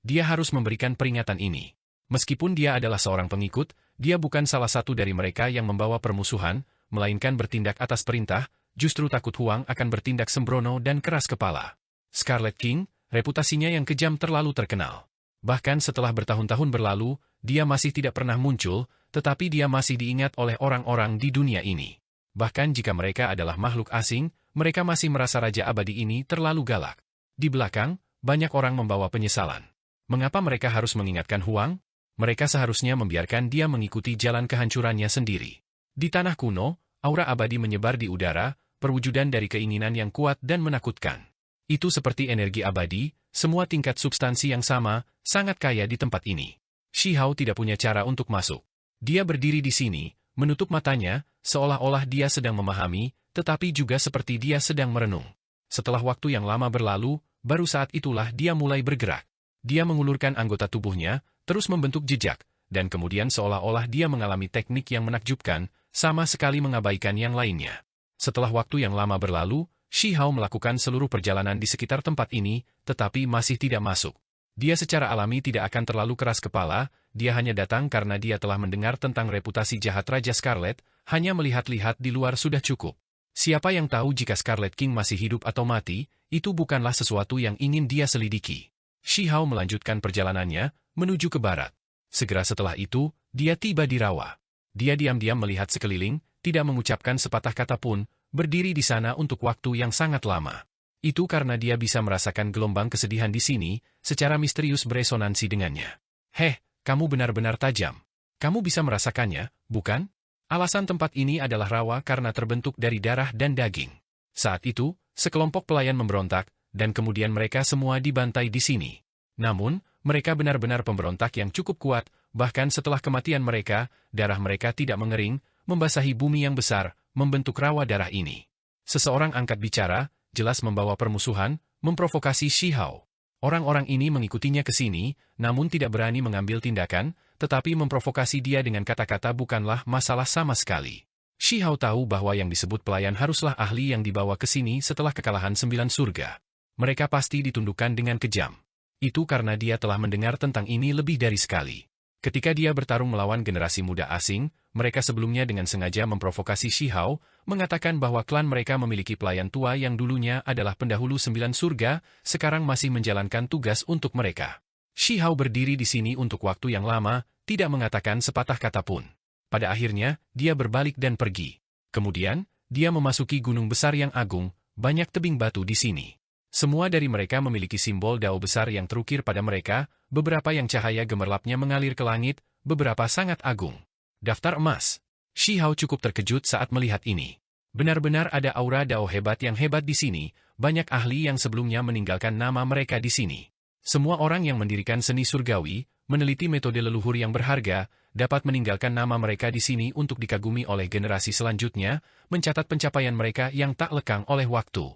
Dia harus memberikan peringatan ini. Meskipun dia adalah seorang pengikut, dia bukan salah satu dari mereka yang membawa permusuhan, melainkan bertindak atas perintah, justru takut Huang akan bertindak sembrono dan keras kepala. Scarlet King, reputasinya yang kejam terlalu terkenal. Bahkan setelah bertahun-tahun berlalu, dia masih tidak pernah muncul, tetapi dia masih diingat oleh orang-orang di dunia ini. Bahkan jika mereka adalah makhluk asing, mereka masih merasa Raja Abadi ini terlalu galak. Di belakang, banyak orang membawa penyesalan. Mengapa mereka harus mengingatkan Huang? Mereka seharusnya membiarkan dia mengikuti jalan kehancurannya sendiri. Di tanah kuno, aura abadi menyebar di udara, perwujudan dari keinginan yang kuat dan menakutkan. Itu seperti energi abadi, semua tingkat substansi yang sama, sangat kaya di tempat ini. Shi Hao tidak punya cara untuk masuk. Dia berdiri di sini, menutup matanya, seolah-olah dia sedang memahami, tetapi juga seperti dia sedang merenung. Setelah waktu yang lama berlalu, baru saat itulah dia mulai bergerak. Dia mengulurkan anggota tubuhnya, terus membentuk jejak, dan kemudian seolah-olah dia mengalami teknik yang menakjubkan, sama sekali mengabaikan yang lainnya. Setelah waktu yang lama berlalu, Shi Hao melakukan seluruh perjalanan di sekitar tempat ini, tetapi masih tidak masuk. Dia secara alami tidak akan terlalu keras kepala, dia hanya datang karena dia telah mendengar tentang reputasi jahat Raja Scarlet, hanya melihat-lihat di luar sudah cukup. Siapa yang tahu jika Scarlet King masih hidup atau mati, itu bukanlah sesuatu yang ingin dia selidiki. Shi Hao melanjutkan perjalanannya, menuju ke barat. Segera setelah itu, dia tiba di rawa. Dia diam-diam melihat sekeliling, tidak mengucapkan sepatah kata pun, berdiri di sana untuk waktu yang sangat lama. Itu karena dia bisa merasakan gelombang kesedihan di sini, secara misterius beresonansi dengannya. Heh, kamu benar-benar tajam. Kamu bisa merasakannya, bukan? Alasan tempat ini adalah rawa karena terbentuk dari darah dan daging. Saat itu, sekelompok pelayan memberontak, dan kemudian mereka semua dibantai di sini. Namun, mereka benar-benar pemberontak yang cukup kuat, bahkan setelah kematian mereka, darah mereka tidak mengering, membasahi bumi yang besar, membentuk rawa darah ini. Seseorang angkat bicara, jelas membawa permusuhan, memprovokasi Shi Hao. Orang-orang ini mengikutinya ke sini, namun tidak berani mengambil tindakan, tetapi memprovokasi dia dengan kata-kata bukanlah masalah sama sekali. Shi Hao tahu bahwa yang disebut pelayan haruslah ahli yang dibawa ke sini setelah kekalahan 9 surga. Mereka pasti ditundukkan dengan kejam. Itu karena dia telah mendengar tentang ini lebih dari sekali. Ketika dia bertarung melawan generasi muda asing, mereka sebelumnya dengan sengaja memprovokasi Shi Hao, mengatakan bahwa klan mereka memiliki pelayan tua yang dulunya adalah pendahulu 9 surga, sekarang masih menjalankan tugas untuk mereka. Shi Hao berdiri di sini untuk waktu yang lama, tidak mengatakan sepatah kata pun. Pada akhirnya, dia berbalik dan pergi. Kemudian, dia memasuki gunung besar yang agung, banyak tebing batu di sini. Semua dari mereka memiliki simbol dao besar yang terukir pada mereka, beberapa yang cahaya gemerlapnya mengalir ke langit, beberapa sangat agung. Daftar emas. Shi Hao cukup terkejut saat melihat ini. Benar-benar ada aura dao hebat yang hebat di sini, banyak ahli yang sebelumnya meninggalkan nama mereka di sini. Semua orang yang mendirikan seni surgawi, meneliti metode leluhur yang berharga, dapat meninggalkan nama mereka di sini untuk dikagumi oleh generasi selanjutnya, mencatat pencapaian mereka yang tak lekang oleh waktu.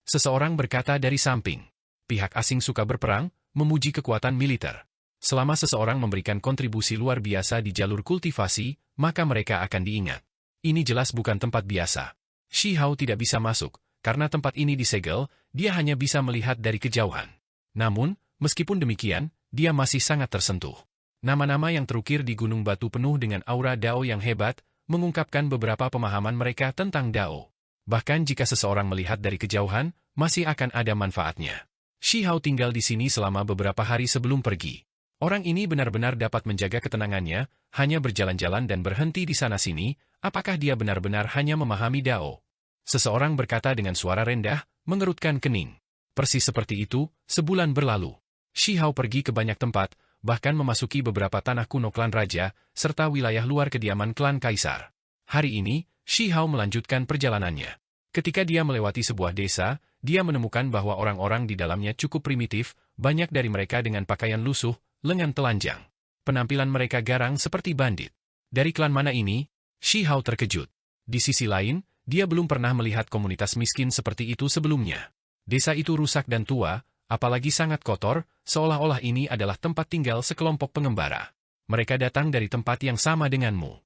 Seseorang berkata dari samping. Pihak asing suka berperang, memuji kekuatan militer. Selama seseorang memberikan kontribusi luar biasa di jalur kultivasi, maka mereka akan diingat. Ini jelas bukan tempat biasa. Shi Hao tidak bisa masuk, karena tempat ini disegel, dia hanya bisa melihat dari kejauhan. Namun, meskipun demikian, dia masih sangat tersentuh. Nama-nama yang terukir di gunung batu penuh dengan aura Dao yang hebat, mengungkapkan beberapa pemahaman mereka tentang Dao. Bahkan jika seseorang melihat dari kejauhan, masih akan ada manfaatnya. Shi Hao tinggal di sini selama beberapa hari sebelum pergi. Orang ini benar-benar dapat menjaga ketenangannya, hanya berjalan-jalan dan berhenti di sana-sini, apakah dia benar-benar hanya memahami Dao? Seseorang berkata dengan suara rendah, mengerutkan kening. Persis seperti itu, sebulan berlalu. Shi Hao pergi ke banyak tempat, bahkan memasuki beberapa tanah kuno klan raja, serta wilayah luar kediaman klan kaisar. Hari ini, Shi Hao melanjutkan perjalanannya. Ketika dia melewati sebuah desa, dia menemukan bahwa orang-orang di dalamnya cukup primitif, banyak dari mereka dengan pakaian lusuh, lengan telanjang. Penampilan mereka garang seperti bandit. Dari klan mana ini? Shi Hao terkejut. Di sisi lain, dia belum pernah melihat komunitas miskin seperti itu sebelumnya. Desa itu rusak dan tua, apalagi sangat kotor, seolah-olah ini adalah tempat tinggal sekelompok pengembara. Mereka datang dari tempat yang sama denganmu.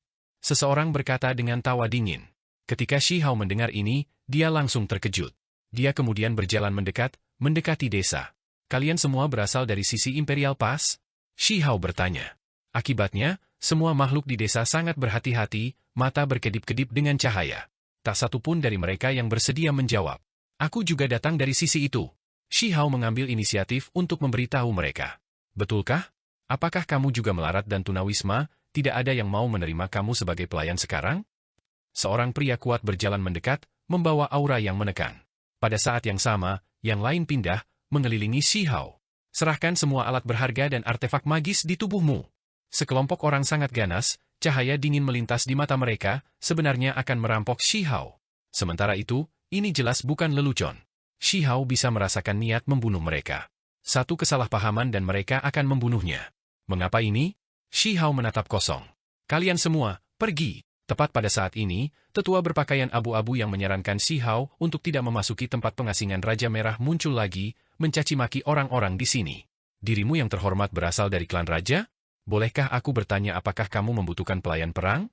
Seseorang berkata dengan tawa dingin. Ketika Shi Hao mendengar ini, dia langsung terkejut. Dia kemudian berjalan mendekati desa. Kalian semua berasal dari sisi Imperial Pass? Shi Hao bertanya. Akibatnya, semua makhluk di desa sangat berhati-hati, mata berkedip-kedip dengan cahaya. Tak satu pun dari mereka yang bersedia menjawab. Aku juga datang dari sisi itu. Shi Hao mengambil inisiatif untuk memberitahu mereka. Betulkah? Apakah kamu juga melarat dan tunawisma? Tidak ada yang mau menerima kamu sebagai pelayan sekarang? Seorang pria kuat berjalan mendekat, membawa aura yang menekan. Pada saat yang sama, yang lain pindah, mengelilingi Shi Hao. Serahkan semua alat berharga dan artefak magis di tubuhmu. Sekelompok orang sangat ganas, cahaya dingin melintas di mata mereka, sebenarnya akan merampok Shi Hao. Sementara itu, ini jelas bukan lelucon. Shi Hao bisa merasakan niat membunuh mereka. Satu kesalahpahaman dan mereka akan membunuhnya. Mengapa ini? Shi Hao menatap kosong. Kalian semua, pergi. Tepat pada saat ini, tetua berpakaian abu-abu yang menyarankan Shi Hao untuk tidak memasuki tempat pengasingan Raja Merah muncul lagi, mencaci maki orang-orang di sini. Dirimu yang terhormat berasal dari klan raja? Bolehkah aku bertanya apakah kamu membutuhkan pelayan perang?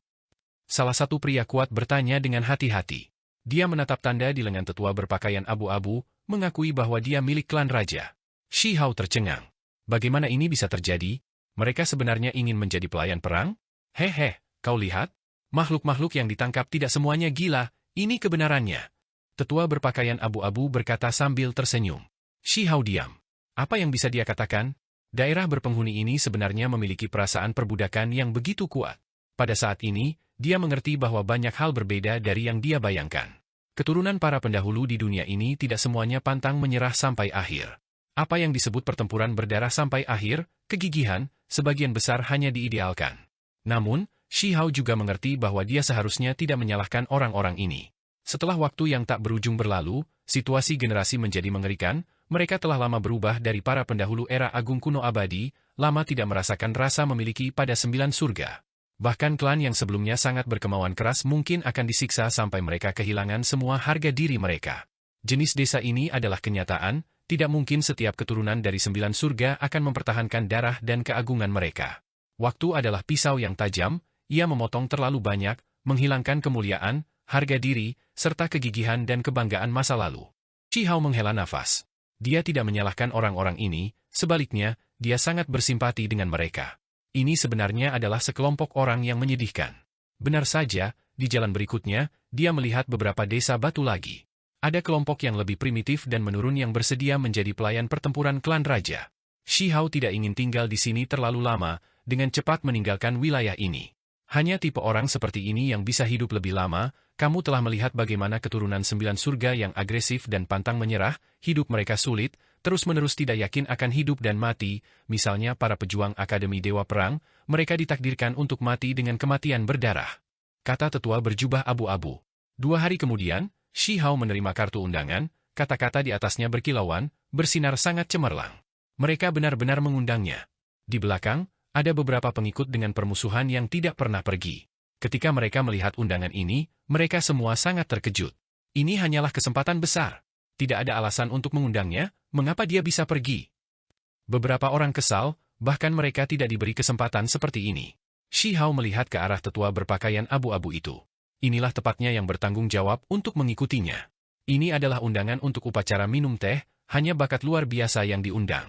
Salah satu pria kuat bertanya dengan hati-hati. Dia menatap tanda di lengan tetua berpakaian abu-abu, mengakui bahwa dia milik klan raja. Shi Hao tercengang. Bagaimana ini bisa terjadi? Mereka sebenarnya ingin menjadi pelayan perang? Hehe, kau lihat? Makhluk-makhluk yang ditangkap tidak semuanya gila, ini kebenarannya. Tetua berpakaian abu-abu berkata sambil tersenyum. Shi Hao diam. Apa yang bisa dia katakan? Daerah berpenghuni ini sebenarnya memiliki perasaan perbudakan yang begitu kuat. Pada saat ini, dia mengerti bahwa banyak hal berbeda dari yang dia bayangkan. Keturunan para pendahulu di dunia ini tidak semuanya pantang menyerah sampai akhir. Apa yang disebut pertempuran berdarah sampai akhir, kegigihan, sebagian besar hanya diidealkan. Namun, Shi Hao juga mengerti bahwa dia seharusnya tidak menyalahkan orang-orang ini. Setelah waktu yang tak berujung berlalu, situasi generasi menjadi mengerikan, mereka telah lama berubah dari para pendahulu era agung kuno abadi, lama tidak merasakan rasa memiliki pada 9 surga. Bahkan klan yang sebelumnya sangat berkemauan keras mungkin akan disiksa sampai mereka kehilangan semua harga diri mereka. Jenis desa ini adalah kenyataan, tidak mungkin setiap keturunan dari 9 surga akan mempertahankan darah dan keagungan mereka. Waktu adalah pisau yang tajam, ia memotong terlalu banyak, menghilangkan kemuliaan, harga diri, serta kegigihan dan kebanggaan masa lalu. Shi Hao menghela nafas. Dia tidak menyalahkan orang-orang ini, sebaliknya, dia sangat bersimpati dengan mereka. Ini sebenarnya adalah sekelompok orang yang menyedihkan. Benar saja, di jalan berikutnya, dia melihat beberapa desa batu lagi. Ada kelompok yang lebih primitif dan menurun yang bersedia menjadi pelayan pertempuran klan raja. Shi Hao tidak ingin tinggal di sini terlalu lama, dengan cepat meninggalkan wilayah ini. Hanya tipe orang seperti ini yang bisa hidup lebih lama. Kamu telah melihat bagaimana keturunan 9 surga yang agresif dan pantang menyerah, hidup mereka sulit, terus-menerus tidak yakin akan hidup dan mati, misalnya para pejuang Akademi Dewa Perang, mereka ditakdirkan untuk mati dengan kematian berdarah. Kata tetua berjubah abu-abu. 2 hari kemudian, Shi Hao menerima kartu undangan, kata-kata di atasnya berkilauan, bersinar sangat cemerlang. Mereka benar-benar mengundangnya. Di belakang, ada beberapa pengikut dengan permusuhan yang tidak pernah pergi. Ketika mereka melihat undangan ini, mereka semua sangat terkejut. Ini hanyalah kesempatan besar. Tidak ada alasan untuk mengundangnya, mengapa dia bisa pergi? Beberapa orang kesal, bahkan mereka tidak diberi kesempatan seperti ini. Shi Hao melihat ke arah tetua berpakaian abu-abu itu. Inilah tepatnya yang bertanggung jawab untuk mengikutinya. Ini adalah undangan untuk upacara minum teh, hanya bakat luar biasa yang diundang.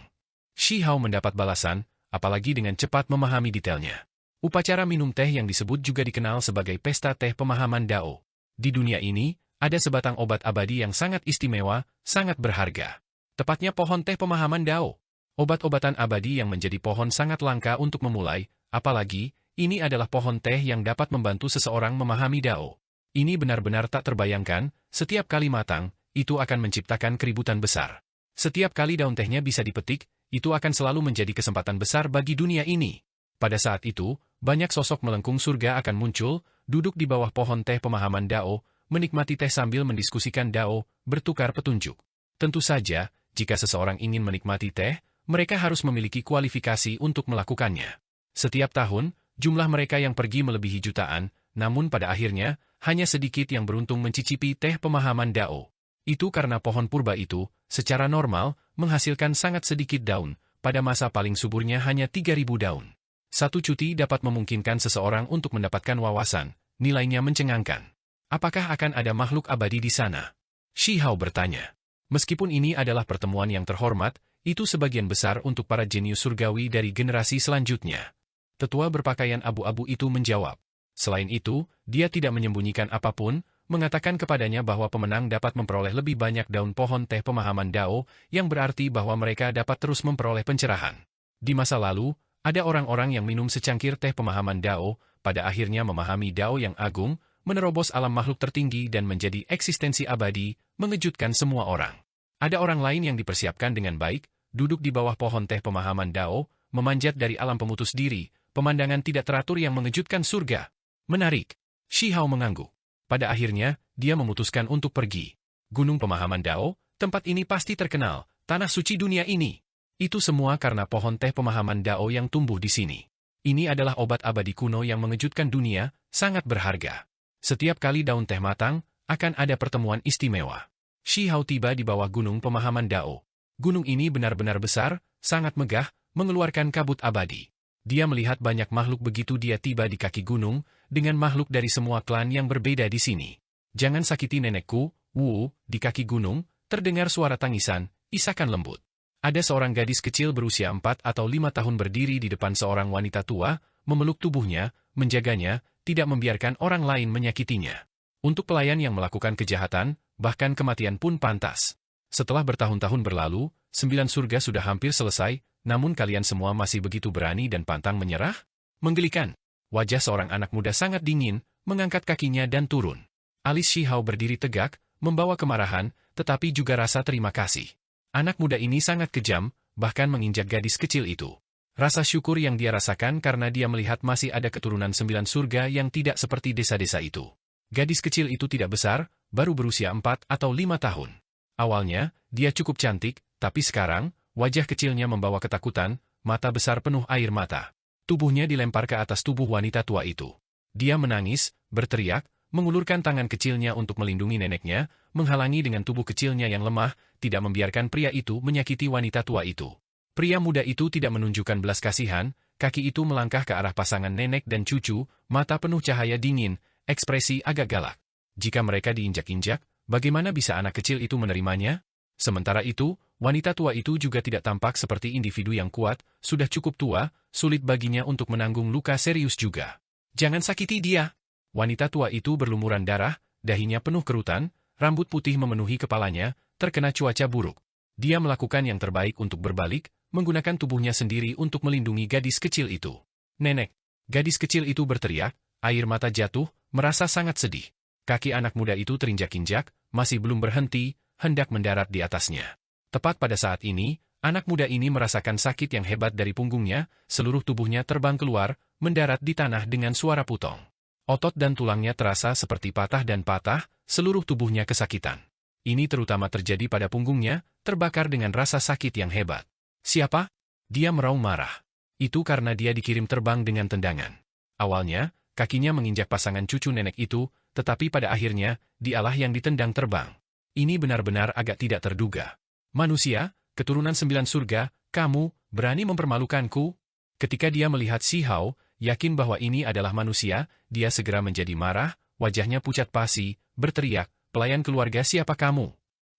Shi Hao mendapat balasan, apalagi dengan cepat memahami detailnya. Upacara minum teh yang disebut juga dikenal sebagai pesta teh pemahaman Dao. Di dunia ini, ada sebatang obat abadi yang sangat istimewa, sangat berharga. Tepatnya pohon teh pemahaman Dao. Obat-obatan abadi yang menjadi pohon sangat langka untuk memulai, apalagi, ini adalah pohon teh yang dapat membantu seseorang memahami Dao. Ini benar-benar tak terbayangkan, setiap kali matang, itu akan menciptakan keributan besar. Setiap kali daun tehnya bisa dipetik, itu akan selalu menjadi kesempatan besar bagi dunia ini. Pada saat itu, banyak sosok melengkung surga akan muncul, duduk di bawah pohon teh pemahaman Dao, menikmati teh sambil mendiskusikan Dao, bertukar petunjuk. Tentu saja, jika seseorang ingin menikmati teh, mereka harus memiliki kualifikasi untuk melakukannya. Setiap tahun, jumlah mereka yang pergi melebihi jutaan, namun pada akhirnya, hanya sedikit yang beruntung mencicipi teh pemahaman Dao. Itu karena pohon purba itu, secara normal, menghasilkan sangat sedikit daun, pada masa paling suburnya hanya 3.000 daun. Satu cuti dapat memungkinkan seseorang untuk mendapatkan wawasan, nilainya mencengangkan. Apakah akan ada makhluk abadi di sana? Shi Hao bertanya. Meskipun ini adalah pertemuan yang terhormat, itu sebagian besar untuk para jenius surgawi dari generasi selanjutnya. Tetua berpakaian abu-abu itu menjawab. Selain itu, dia tidak menyembunyikan apapun, mengatakan kepadanya bahwa pemenang dapat memperoleh lebih banyak daun pohon teh pemahaman Dao, yang berarti bahwa mereka dapat terus memperoleh pencerahan. Di masa lalu, ada orang-orang yang minum secangkir teh pemahaman Dao, pada akhirnya memahami Dao yang agung, menerobos alam makhluk tertinggi dan menjadi eksistensi abadi, mengejutkan semua orang. Ada orang lain yang dipersiapkan dengan baik, duduk di bawah pohon teh pemahaman Dao, memanjat dari alam pemutus diri, pemandangan tidak teratur yang mengejutkan surga. Menarik. Shi Hao mengangguk. Pada akhirnya, dia memutuskan untuk pergi. Gunung Pemahaman Dao, tempat ini pasti terkenal, tanah suci dunia ini. Itu semua karena pohon teh pemahaman Dao yang tumbuh di sini. Ini adalah obat abadi kuno yang mengejutkan dunia, sangat berharga. Setiap kali daun teh matang, akan ada pertemuan istimewa. Shi Hao tiba di bawah Gunung Pemahaman Dao. Gunung ini benar-benar besar, sangat megah, mengeluarkan kabut abadi. Dia melihat banyak makhluk begitu dia tiba di kaki gunung, dengan makhluk dari semua klan yang berbeda di sini. Jangan sakiti nenekku, Wu, di kaki gunung, terdengar suara tangisan, isakan lembut. Ada seorang gadis kecil berusia 4 atau 5 tahun berdiri di depan seorang wanita tua, memeluk tubuhnya, menjaganya, tidak membiarkan orang lain menyakitinya. Untuk pelayan yang melakukan kejahatan, bahkan kematian pun pantas. Setelah bertahun-tahun berlalu, 9 surga sudah hampir selesai, namun kalian semua masih begitu berani dan pantang menyerah? Menggelikan. Wajah seorang anak muda sangat dingin, mengangkat kakinya dan turun. Alis Shihao berdiri tegak, membawa kemarahan, tetapi juga rasa terima kasih. Anak muda ini sangat kejam, bahkan menginjak gadis kecil itu. Rasa syukur yang dia rasakan karena dia melihat masih ada keturunan 9 surga yang tidak seperti desa-desa itu. Gadis kecil itu tidak besar, baru berusia 4 atau 5 tahun. Awalnya, dia cukup cantik, tapi sekarang, wajah kecilnya membawa ketakutan, mata besar penuh air mata. Tubuhnya dilempar ke atas tubuh wanita tua itu. Dia menangis, berteriak, mengulurkan tangan kecilnya untuk melindungi neneknya, menghalangi dengan tubuh kecilnya yang lemah, tidak membiarkan pria itu menyakiti wanita tua itu. Pria muda itu tidak menunjukkan belas kasihan, kaki itu melangkah ke arah pasangan nenek dan cucu, mata penuh cahaya dingin, ekspresi agak galak. Jika mereka diinjak-injak, bagaimana bisa anak kecil itu menerimanya? Sementara itu, wanita tua itu juga tidak tampak seperti individu yang kuat, sudah cukup tua, sulit baginya untuk menanggung luka serius juga. Jangan sakiti dia. Wanita tua itu berlumuran darah, dahinya penuh kerutan, rambut putih memenuhi kepalanya, terkena cuaca buruk. Dia melakukan yang terbaik untuk berbalik, menggunakan tubuhnya sendiri untuk melindungi gadis kecil itu. Nenek, gadis kecil itu berteriak, air mata jatuh, merasa sangat sedih. Kaki anak muda itu terinjak-injak, masih belum berhenti, hendak mendarat di atasnya. Tepat pada saat ini, anak muda ini merasakan sakit yang hebat dari punggungnya, seluruh tubuhnya terbang keluar, mendarat di tanah dengan suara putong. Otot dan tulangnya terasa seperti patah dan patah, seluruh tubuhnya kesakitan. Ini terutama terjadi pada punggungnya, terbakar dengan rasa sakit yang hebat. Siapa? Dia meraung marah. Itu karena dia dikirim terbang dengan tendangan. Awalnya, kakinya menginjak pasangan cucu nenek itu, tetapi pada akhirnya, dialah yang ditendang terbang. Ini benar-benar agak tidak terduga. Manusia, keturunan 9 surga, kamu, berani mempermalukanku? Ketika dia melihat Shihao, yakin bahwa ini adalah manusia, dia segera menjadi marah, wajahnya pucat pasi, berteriak, pelayan keluarga siapa kamu?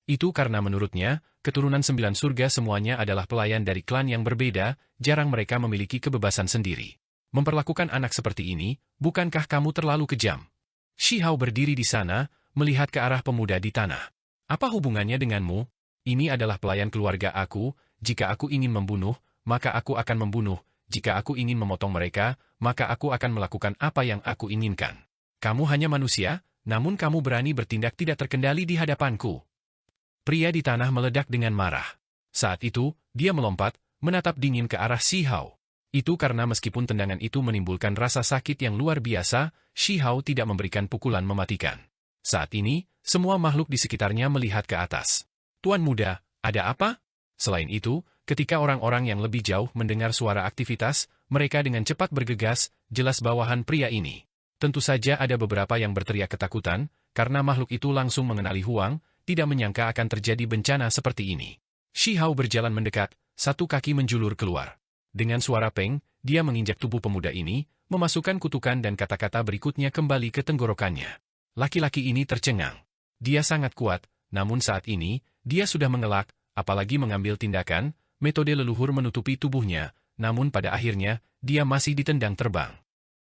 Itu karena menurutnya, keturunan 9 surga semuanya adalah pelayan dari klan yang berbeda, jarang mereka memiliki kebebasan sendiri. Memperlakukan anak seperti ini, bukankah kamu terlalu kejam? Shihao berdiri di sana, melihat ke arah pemuda di tanah. Apa hubungannya denganmu? Ini adalah pelayan keluarga aku, jika aku ingin membunuh, maka aku akan membunuh, jika aku ingin memotong mereka, maka aku akan melakukan apa yang aku inginkan. Kamu hanya manusia, namun kamu berani bertindak tidak terkendali di hadapanku. Pria di tanah meledak dengan marah. Saat itu, dia melompat, menatap dingin ke arah Shihao. Itu karena meskipun tendangan itu menimbulkan rasa sakit yang luar biasa, Shihao tidak memberikan pukulan mematikan. Saat ini, semua makhluk di sekitarnya melihat ke atas. Tuan muda, ada apa? Selain itu, ketika orang-orang yang lebih jauh mendengar suara aktivitas, mereka dengan cepat bergegas, jelas bawahan pria ini. Tentu saja ada beberapa yang berteriak ketakutan, karena makhluk itu langsung mengenali Huang, tidak menyangka akan terjadi bencana seperti ini. Shihao berjalan mendekat, satu kaki menjulur keluar. Dengan suara peng, dia menginjak tubuh pemuda ini, memasukkan kutukan dan kata-kata berikutnya kembali ke tenggorokannya. Laki-laki ini tercengang. Dia sangat kuat, namun saat ini, dia sudah mengelak, apalagi mengambil tindakan, metode leluhur menutupi tubuhnya, namun pada akhirnya, dia masih ditendang terbang.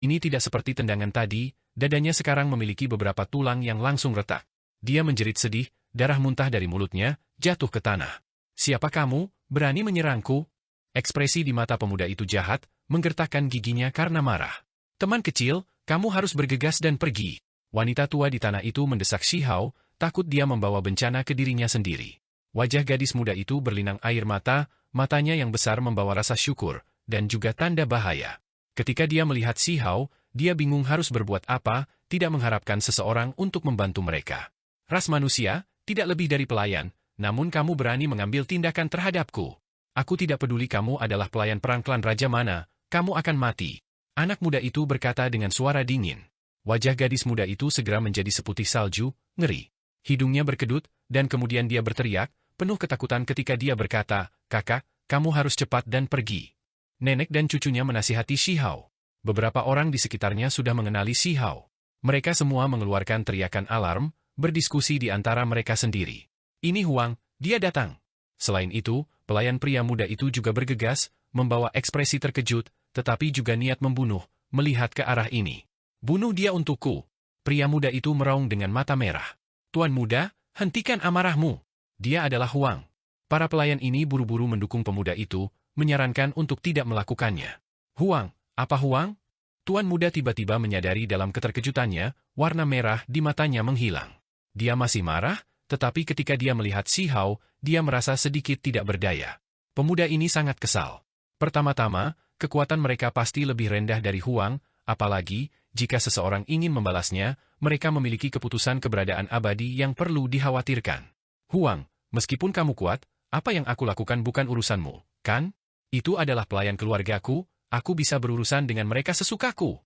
Ini tidak seperti tendangan tadi, dadanya sekarang memiliki beberapa tulang yang langsung retak. Dia menjerit sedih, darah muntah dari mulutnya, jatuh ke tanah. Siapa kamu, berani menyerangku? Ekspresi di mata pemuda itu jahat, menggertakkan giginya karena marah. Teman kecil, kamu harus bergegas dan pergi. Wanita tua di tanah itu mendesak Shihao, takut dia membawa bencana ke dirinya sendiri. Wajah gadis muda itu berlinang air mata, matanya yang besar membawa rasa syukur, dan juga tanda bahaya. Ketika dia melihat Shihao, dia bingung harus berbuat apa, tidak mengharapkan seseorang untuk membantu mereka. Ras manusia, tidak lebih dari pelayan, namun kamu berani mengambil tindakan terhadapku. Aku tidak peduli kamu adalah pelayan perang klan raja mana, kamu akan mati. Anak muda itu berkata dengan suara dingin. Wajah gadis muda itu segera menjadi seputih salju, ngeri. Hidungnya berkedut, dan kemudian dia berteriak, penuh ketakutan ketika dia berkata, "Kakak, kamu harus cepat dan pergi." Nenek dan cucunya menasihati Shi Hao. Beberapa orang di sekitarnya sudah mengenali Shi Hao. Mereka semua mengeluarkan teriakan alarm, berdiskusi di antara mereka sendiri. "Ini Huang, dia datang." Selain itu, pelayan pria muda itu juga bergegas, membawa ekspresi terkejut, tetapi juga niat membunuh, melihat ke arah ini. "Bunuh dia untukku." Pria muda itu meraung dengan mata merah. "Tuan muda, hentikan amarahmu. Dia adalah Huang." Para pelayan ini buru-buru mendukung pemuda itu, menyarankan untuk tidak melakukannya. "Huang, apa Huang?" Tuan muda tiba-tiba menyadari dalam keterkejutannya, warna merah di matanya menghilang. Dia masih marah, tetapi ketika dia melihat Shi Hao, dia merasa sedikit tidak berdaya. Pemuda ini sangat kesal. Pertama-tama, kekuatan mereka pasti lebih rendah dari Huang, apalagi jika seseorang ingin membalasnya, mereka memiliki keputusan keberadaan abadi yang perlu dikhawatirkan. "Huang, meskipun kamu kuat, apa yang aku lakukan bukan urusanmu, kan? Itu adalah pelayan keluargaku, aku bisa berurusan dengan mereka sesukaku,"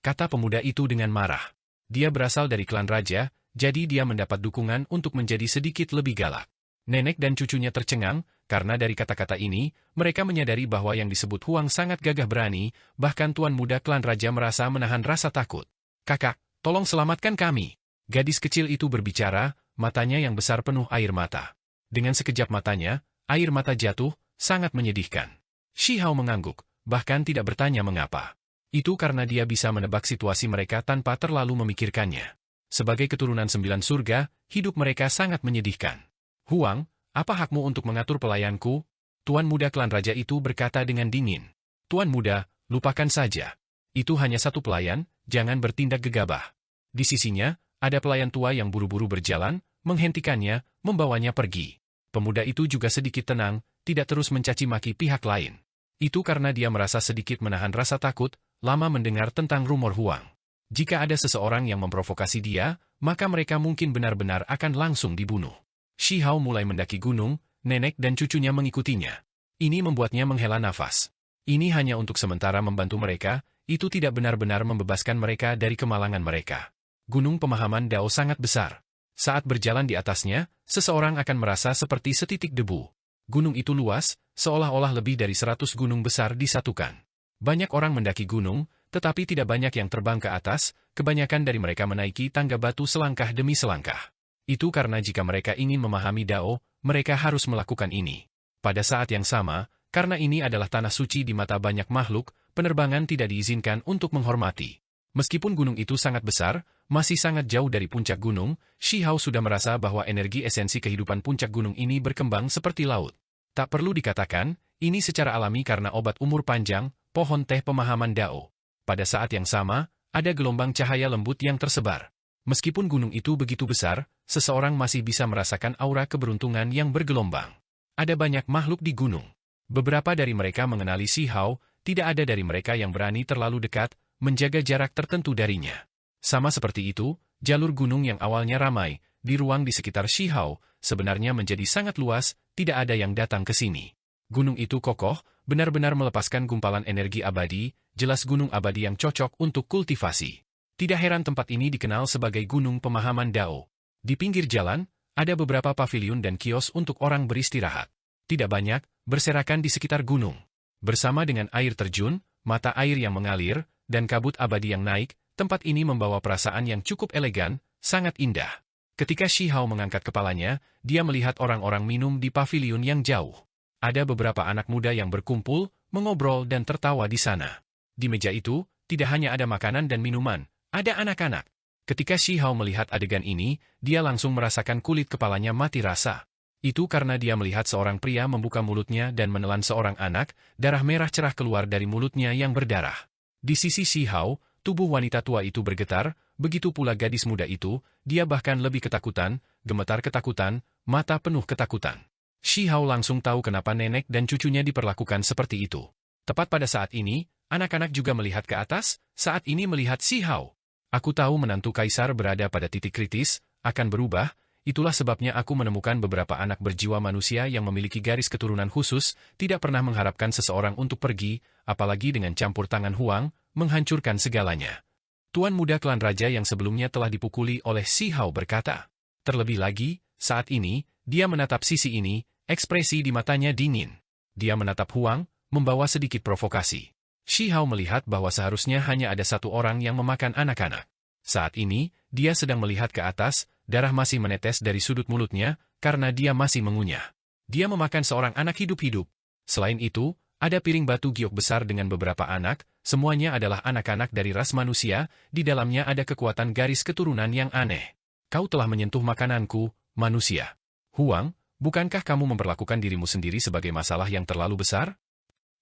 kata pemuda itu dengan marah. Dia berasal dari klan raja, jadi dia mendapat dukungan untuk menjadi sedikit lebih galak. Nenek dan cucunya tercengang, karena dari kata-kata ini, mereka menyadari bahwa yang disebut Huang sangat gagah berani, bahkan tuan muda klan raja merasa menahan rasa takut. "Kakak, tolong selamatkan kami." Gadis kecil itu berbicara, matanya yang besar penuh air mata. Dengan sekejap matanya, air mata jatuh, sangat menyedihkan. Shi Hao mengangguk, bahkan tidak bertanya mengapa. Itu karena dia bisa menebak situasi mereka tanpa terlalu memikirkannya. Sebagai keturunan 9 surga, hidup mereka sangat menyedihkan. "Huang, apa hakmu untuk mengatur pelayanku?" Tuan muda klan raja itu berkata dengan dingin. "Tuan muda, lupakan saja. Itu hanya satu pelayan, jangan bertindak gegabah." Di sisinya, ada pelayan tua yang buru-buru berjalan, menghentikannya, membawanya pergi. Pemuda itu juga sedikit tenang, tidak terus mencaci maki pihak lain. Itu karena dia merasa sedikit menahan rasa takut, lama mendengar tentang rumor Huang. Jika ada seseorang yang memprovokasi dia, maka mereka mungkin benar-benar akan langsung dibunuh. Shi Hao mulai mendaki gunung, nenek dan cucunya mengikutinya. Ini membuatnya menghela nafas. Ini hanya untuk sementara membantu mereka, itu tidak benar-benar membebaskan mereka dari kemalangan mereka. Gunung pemahaman Dao sangat besar. Saat berjalan di atasnya, seseorang akan merasa seperti setitik debu. Gunung itu luas, seolah-olah lebih dari 100 gunung besar disatukan. Banyak orang mendaki gunung, tetapi tidak banyak yang terbang ke atas, kebanyakan dari mereka menaiki tangga batu selangkah demi selangkah. Itu karena jika mereka ingin memahami Dao, mereka harus melakukan ini. Pada saat yang sama, karena ini adalah tanah suci di mata banyak makhluk, penerbangan tidak diizinkan untuk menghormati. Meskipun gunung itu sangat besar, masih sangat jauh dari puncak gunung, Shi Hao sudah merasa bahwa energi esensi kehidupan puncak gunung ini berkembang seperti laut. Tak perlu dikatakan, ini secara alami karena obat umur panjang, pohon teh pemahaman Dao. Pada saat yang sama, ada gelombang cahaya lembut yang tersebar. Meskipun gunung itu begitu besar, seseorang masih bisa merasakan aura keberuntungan yang bergelombang. Ada banyak makhluk di gunung. Beberapa dari mereka mengenali Shi Hao, tidak ada dari mereka yang berani terlalu dekat, menjaga jarak tertentu darinya. Sama seperti itu, jalur gunung yang awalnya ramai, di ruang di sekitar Shi Hao, sebenarnya menjadi sangat luas, tidak ada yang datang ke sini. Gunung itu kokoh, benar-benar melepaskan gumpalan energi abadi, jelas gunung abadi yang cocok untuk kultivasi. Tidak heran tempat ini dikenal sebagai Gunung Pemahaman Dao. Di pinggir jalan, ada beberapa paviliun dan kios untuk orang beristirahat. Tidak banyak, berserakan di sekitar gunung. Bersama dengan air terjun, mata air yang mengalir, dan kabut abadi yang naik, tempat ini membawa perasaan yang cukup elegan, sangat indah. Ketika Shi Hao mengangkat kepalanya, dia melihat orang-orang minum di paviliun yang jauh. Ada beberapa anak muda yang berkumpul, mengobrol dan tertawa di sana. Di meja itu, tidak hanya ada makanan dan minuman, ada anak-anak. Ketika Shi Hao melihat adegan ini, dia langsung merasakan kulit kepalanya mati rasa. Itu karena dia melihat seorang pria membuka mulutnya dan menelan seorang anak, darah merah cerah keluar dari mulutnya yang berdarah. Di sisi Shi Hao, tubuh wanita tua itu bergetar, begitu pula gadis muda itu, dia bahkan lebih ketakutan, gemetar ketakutan, mata penuh ketakutan. Shi Hao langsung tahu kenapa nenek dan cucunya diperlakukan seperti itu. Tepat pada saat ini, anak-anak juga melihat ke atas, saat ini melihat Shi Hao. "Aku tahu menantu kaisar berada pada titik kritis, akan berubah, itulah sebabnya aku menemukan beberapa anak berjiwa manusia yang memiliki garis keturunan khusus, tidak pernah mengharapkan seseorang untuk pergi, apalagi dengan campur tangan Huang, menghancurkan segalanya." Tuan muda klan raja yang sebelumnya telah dipukuli oleh Shi Hao berkata. Terlebih lagi, Saat ini, dia menatap sisi ini, ekspresi di matanya dingin. Dia menatap Huang, membawa sedikit provokasi. Shi Hao melihat bahwa seharusnya hanya ada satu orang yang memakan anak-anak. Saat ini, dia sedang melihat ke atas, darah masih menetes dari sudut mulutnya, karena dia masih mengunyah. Dia memakan seorang anak hidup-hidup. Selain itu, ada piring batu giok besar dengan beberapa anak, semuanya adalah anak-anak dari ras manusia, di dalamnya ada kekuatan garis keturunan yang aneh. Kau telah menyentuh makananku, manusia. Huang, bukankah kamu memperlakukan dirimu sendiri sebagai masalah yang terlalu besar?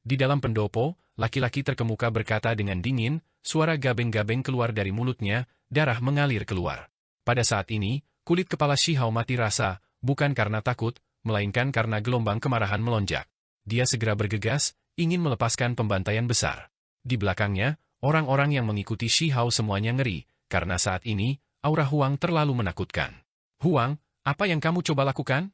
Di dalam pendopo, laki-laki terkemuka berkata dengan dingin, suara gabeng-gabeng keluar dari mulutnya, darah mengalir keluar. Pada saat ini, kulit kepala Shi Hao mati rasa, bukan karena takut, melainkan karena gelombang kemarahan melonjak. Dia segera bergegas, ingin melepaskan pembantaian besar. Di belakangnya, orang-orang yang mengikuti Shi Hao semuanya ngeri, karena saat ini, aura Huang terlalu menakutkan. Huang, apa yang kamu coba lakukan?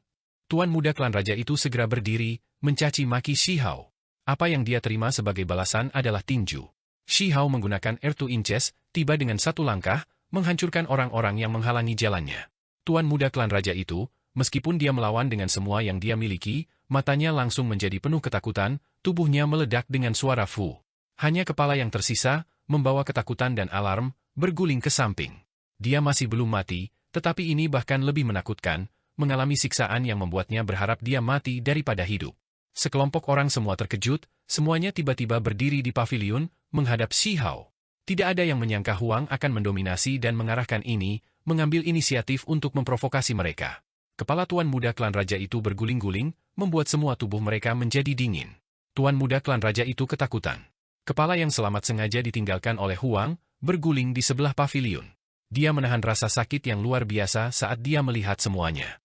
Tuan muda klan raja itu segera berdiri, mencaci maki Shi Hao. Apa yang dia terima sebagai balasan adalah tinju. Shi Hao menggunakan Air to Inches, tiba dengan satu langkah, menghancurkan orang-orang yang menghalangi jalannya. Tuan muda klan raja itu, meskipun dia melawan dengan semua yang dia miliki, matanya langsung menjadi penuh ketakutan, tubuhnya meledak dengan suara fu. Hanya kepala yang tersisa, membawa ketakutan dan alarm, berguling ke samping. Dia masih belum mati, tetapi ini bahkan lebih menakutkan, mengalami siksaan yang membuatnya berharap dia mati daripada hidup. Sekelompok orang semua terkejut, semuanya tiba-tiba berdiri di paviliun, menghadap Shi Hao. Tidak ada yang menyangka Huang akan mendominasi dan mengarahkan ini, mengambil inisiatif untuk memprovokasi mereka. Kepala tuan muda klan raja itu berguling-guling, membuat semua tubuh mereka menjadi dingin. Tuan muda klan raja itu ketakutan. Kepala yang selamat sengaja ditinggalkan oleh Huang, berguling di sebelah paviliun. Dia menahan rasa sakit yang luar biasa saat dia melihat semuanya.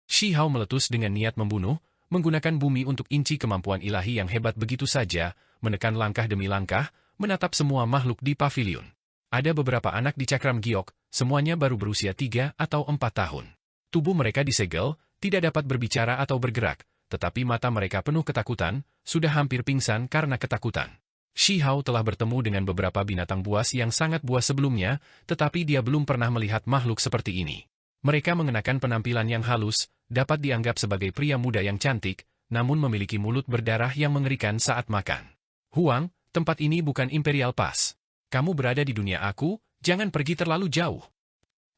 Shi Hao meletus dengan niat membunuh, menggunakan bumi untuk inci kemampuan ilahi yang hebat begitu saja, menekan langkah demi langkah, menatap semua makhluk di paviliun. Ada beberapa anak di cakram giok, semuanya baru berusia 3 atau 4 tahun. Tubuh mereka disegel, tidak dapat berbicara atau bergerak, tetapi mata mereka penuh ketakutan, sudah hampir pingsan karena ketakutan. Shi Hao telah bertemu dengan beberapa binatang buas yang sangat buas sebelumnya, tetapi dia belum pernah melihat makhluk seperti ini. Mereka mengenakan penampilan yang halus, dapat dianggap sebagai pria muda yang cantik, namun memiliki mulut berdarah yang mengerikan saat makan. Huang, tempat ini bukan Imperial Pass. Kamu berada di dunia aku, jangan pergi terlalu jauh.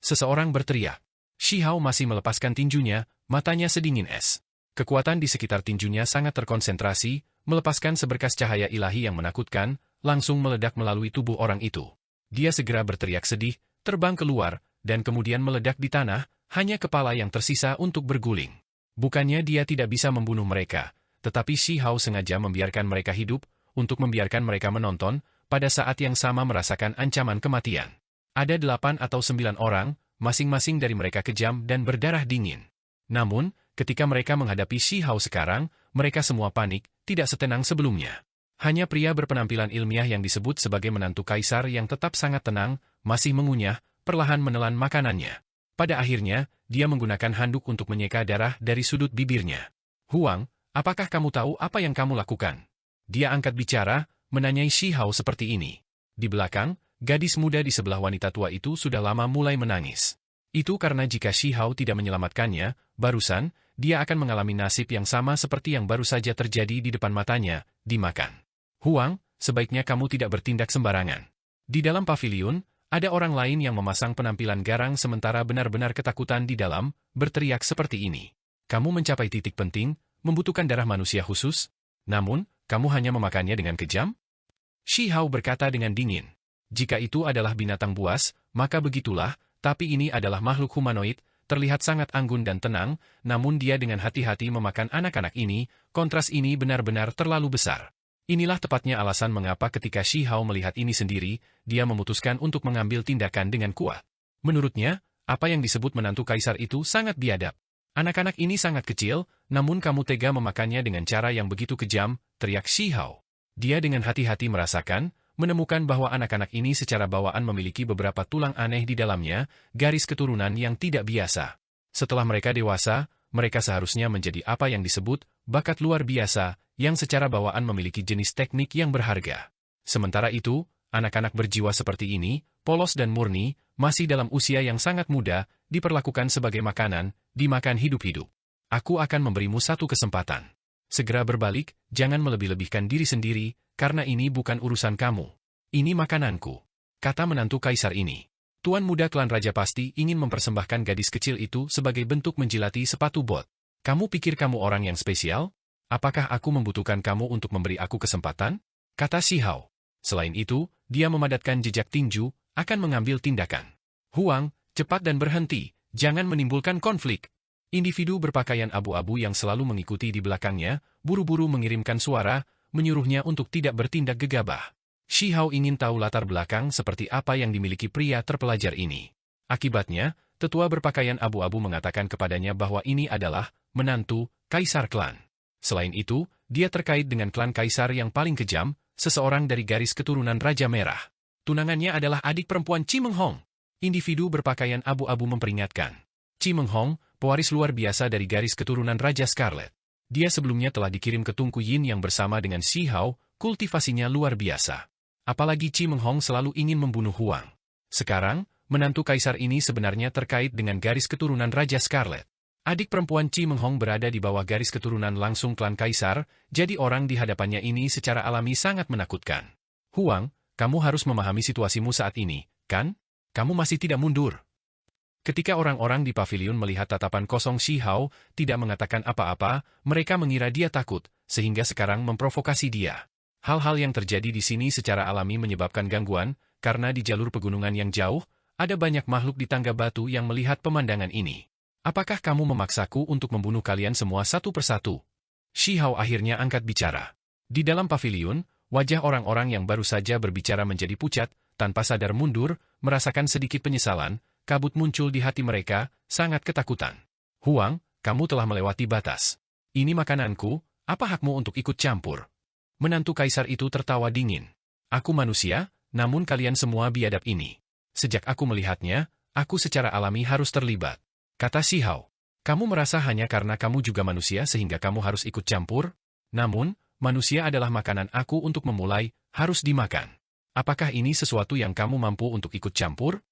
Seseorang berteriak. Shi Hao masih melepaskan tinjunya, matanya sedingin es. Kekuatan di sekitar tinjunya sangat terkonsentrasi, melepaskan seberkas cahaya ilahi yang menakutkan, langsung meledak melalui tubuh orang itu. Dia segera berteriak sedih, terbang keluar, dan kemudian meledak di tanah, hanya kepala yang tersisa untuk berguling. Bukannya dia tidak bisa membunuh mereka, tetapi Shi Hao sengaja membiarkan mereka hidup, untuk membiarkan mereka menonton, pada saat yang sama merasakan ancaman kematian. Ada 8 atau 9 orang, masing-masing dari mereka kejam dan berdarah dingin. Namun, ketika mereka menghadapi Shi Hao sekarang, mereka semua panik, tidak setenang sebelumnya. Hanya pria berpenampilan ilmiah yang disebut sebagai menantu kaisar yang tetap sangat tenang, masih mengunyah, perlahan menelan makanannya. Pada akhirnya, dia menggunakan handuk untuk menyeka darah dari sudut bibirnya. Huang, apakah kamu tahu apa yang kamu lakukan? Dia angkat bicara, menanyai Shi Hao seperti ini. Di belakang, gadis muda di sebelah wanita tua itu sudah lama mulai menangis. Itu karena jika Shi Hao tidak menyelamatkannya, barusan, dia akan mengalami nasib yang sama seperti yang baru saja terjadi di depan matanya, dimakan. Huang, sebaiknya kamu tidak bertindak sembarangan. Di dalam paviliun, ada orang lain yang memasang penampilan garang sementara benar-benar ketakutan di dalam, berteriak seperti ini. Kamu mencapai titik penting, membutuhkan darah manusia khusus, namun, kamu hanya memakannya dengan kejam? Shi Hao berkata dengan dingin. Jika itu adalah binatang buas, maka begitulah, tapi ini adalah makhluk humanoid, terlihat sangat anggun dan tenang, namun dia dengan hati-hati memakan anak-anak ini, kontras ini benar-benar terlalu besar. Inilah tepatnya alasan mengapa ketika Shi Hao melihat ini sendiri, dia memutuskan untuk mengambil tindakan dengan kuat. Menurutnya, apa yang disebut menantu kaisar itu sangat biadab. Anak-anak ini sangat kecil, namun kamu tega memakannya dengan cara yang begitu kejam, teriak Shi Hao. Dia dengan hati-hati merasakan, menemukan bahwa anak-anak ini secara bawaan memiliki beberapa tulang aneh di dalamnya, garis keturunan yang tidak biasa. Setelah mereka dewasa, mereka seharusnya menjadi apa yang disebut bakat luar biasa, yang secara bawaan memiliki jenis teknik yang berharga. Sementara itu, anak-anak berjiwa seperti ini, polos dan murni, masih dalam usia yang sangat muda, diperlakukan sebagai makanan, dimakan hidup-hidup. Aku akan memberimu satu kesempatan. Segera berbalik, jangan melebih-lebihkan diri sendiri, karena ini bukan urusan kamu. Ini makananku, kata menantu kaisar ini. Tuan muda klan raja pasti ingin mempersembahkan gadis kecil itu sebagai bentuk menjilati sepatu bot. Kamu pikir kamu orang yang spesial? Apakah aku membutuhkan kamu untuk memberi aku kesempatan? Kata Shi Hao. Selain itu, dia memadatkan jejak tinju, akan mengambil tindakan. Huang, cepat dan berhenti, jangan menimbulkan konflik. Individu berpakaian abu-abu yang selalu mengikuti di belakangnya, buru-buru mengirimkan suara, menyuruhnya untuk tidak bertindak gegabah. Shi Hao ingin tahu latar belakang seperti apa yang dimiliki pria terpelajar ini. Akibatnya, tetua berpakaian abu-abu mengatakan kepadanya bahwa ini adalah menantu kaisar klan. Selain itu, dia terkait dengan klan kaisar yang paling kejam, seseorang dari garis keturunan Raja Merah. Tunangannya adalah adik perempuan Chi Meng Hong. Individu berpakaian abu-abu memperingatkan. Chi Meng Hong, pewaris luar biasa dari garis keturunan Raja Scarlet. Dia sebelumnya telah dikirim ke Tunku Yin yang bersama dengan Shi Hao, kultivasinya luar biasa. Apalagi Chi Meng Hong selalu ingin membunuh Huang. Sekarang, menantu kaisar ini sebenarnya terkait dengan garis keturunan Raja Scarlet. Adik perempuan Chi Meng Hong berada di bawah garis keturunan langsung klan kaisar, jadi orang di hadapannya ini secara alami sangat menakutkan. Huang, kamu harus memahami situasimu saat ini, kan? Kamu masih tidak mundur. Ketika orang-orang di pavilion melihat tatapan kosong Shi Hao, tidak mengatakan apa-apa, mereka mengira dia takut, sehingga sekarang memprovokasi dia. Hal-hal yang terjadi di sini secara alami menyebabkan gangguan, karena di jalur pegunungan yang jauh, ada banyak makhluk di tangga batu yang melihat pemandangan ini. Apakah kamu memaksaku untuk membunuh kalian semua satu persatu? Shi Hao akhirnya angkat bicara. Di dalam pavilion, wajah orang-orang yang baru saja berbicara menjadi pucat, tanpa sadar mundur, merasakan sedikit penyesalan, kabut muncul di hati mereka, sangat ketakutan. Huang, kamu telah melewati batas. Ini makananku, apa hakmu untuk ikut campur? Menantu kaisar itu tertawa dingin. Aku manusia, namun kalian semua biadab ini. Sejak aku melihatnya, aku secara alami harus terlibat. Kata Shi Hao, kamu merasa hanya karena kamu juga manusia sehingga kamu harus ikut campur? Namun, manusia adalah makanan aku untuk memulai, harus dimakan. Apakah ini sesuatu yang kamu mampu untuk ikut campur?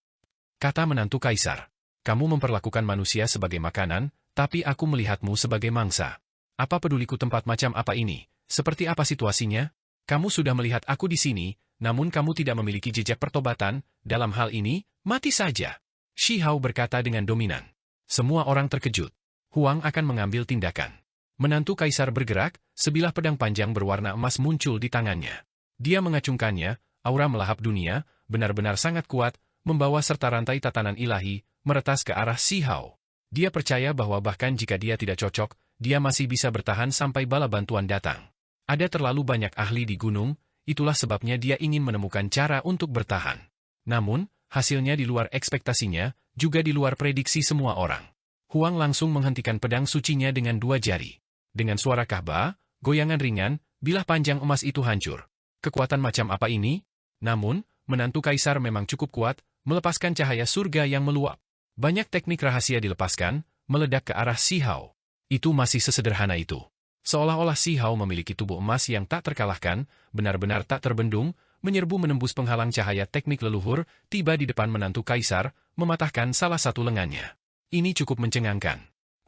Kata menantu kaisar, kamu memperlakukan manusia sebagai makanan, tapi aku melihatmu sebagai mangsa. Apa peduliku tempat macam apa ini? Seperti apa situasinya? Kamu sudah melihat aku di sini, namun kamu tidak memiliki jejak pertobatan, dalam hal ini, mati saja. Shi Hao berkata dengan dominan. Semua orang terkejut. Huang akan mengambil tindakan. Menantu kaisar bergerak, sebilah pedang panjang berwarna emas muncul di tangannya. Dia mengacungkannya, aura melahap dunia, benar-benar sangat kuat, membawa serta rantai tatanan ilahi, meretas ke arah Shi Hao. Dia percaya bahwa bahkan jika dia tidak cocok, dia masih bisa bertahan sampai bala bantuan datang. Ada terlalu banyak ahli di gunung, itulah sebabnya dia ingin menemukan cara untuk bertahan. Namun, hasilnya di luar ekspektasinya, juga di luar prediksi semua orang. Huang langsung menghentikan pedang sucinya dengan 2 jari. Dengan suara kahbah, goyangan ringan, bilah panjang emas itu hancur. Kekuatan macam apa ini? Namun, menantu kaisar memang cukup kuat, melepaskan cahaya surga yang meluap. Banyak teknik rahasia dilepaskan, meledak ke arah Shi Hao. Itu masih sesederhana itu. Seolah-olah Shi Hao memiliki tubuh emas yang tak terkalahkan, benar-benar tak terbendung, menyerbu menembus penghalang cahaya teknik leluhur, tiba di depan menantu kaisar, mematahkan salah satu lengannya. Ini cukup mencengangkan.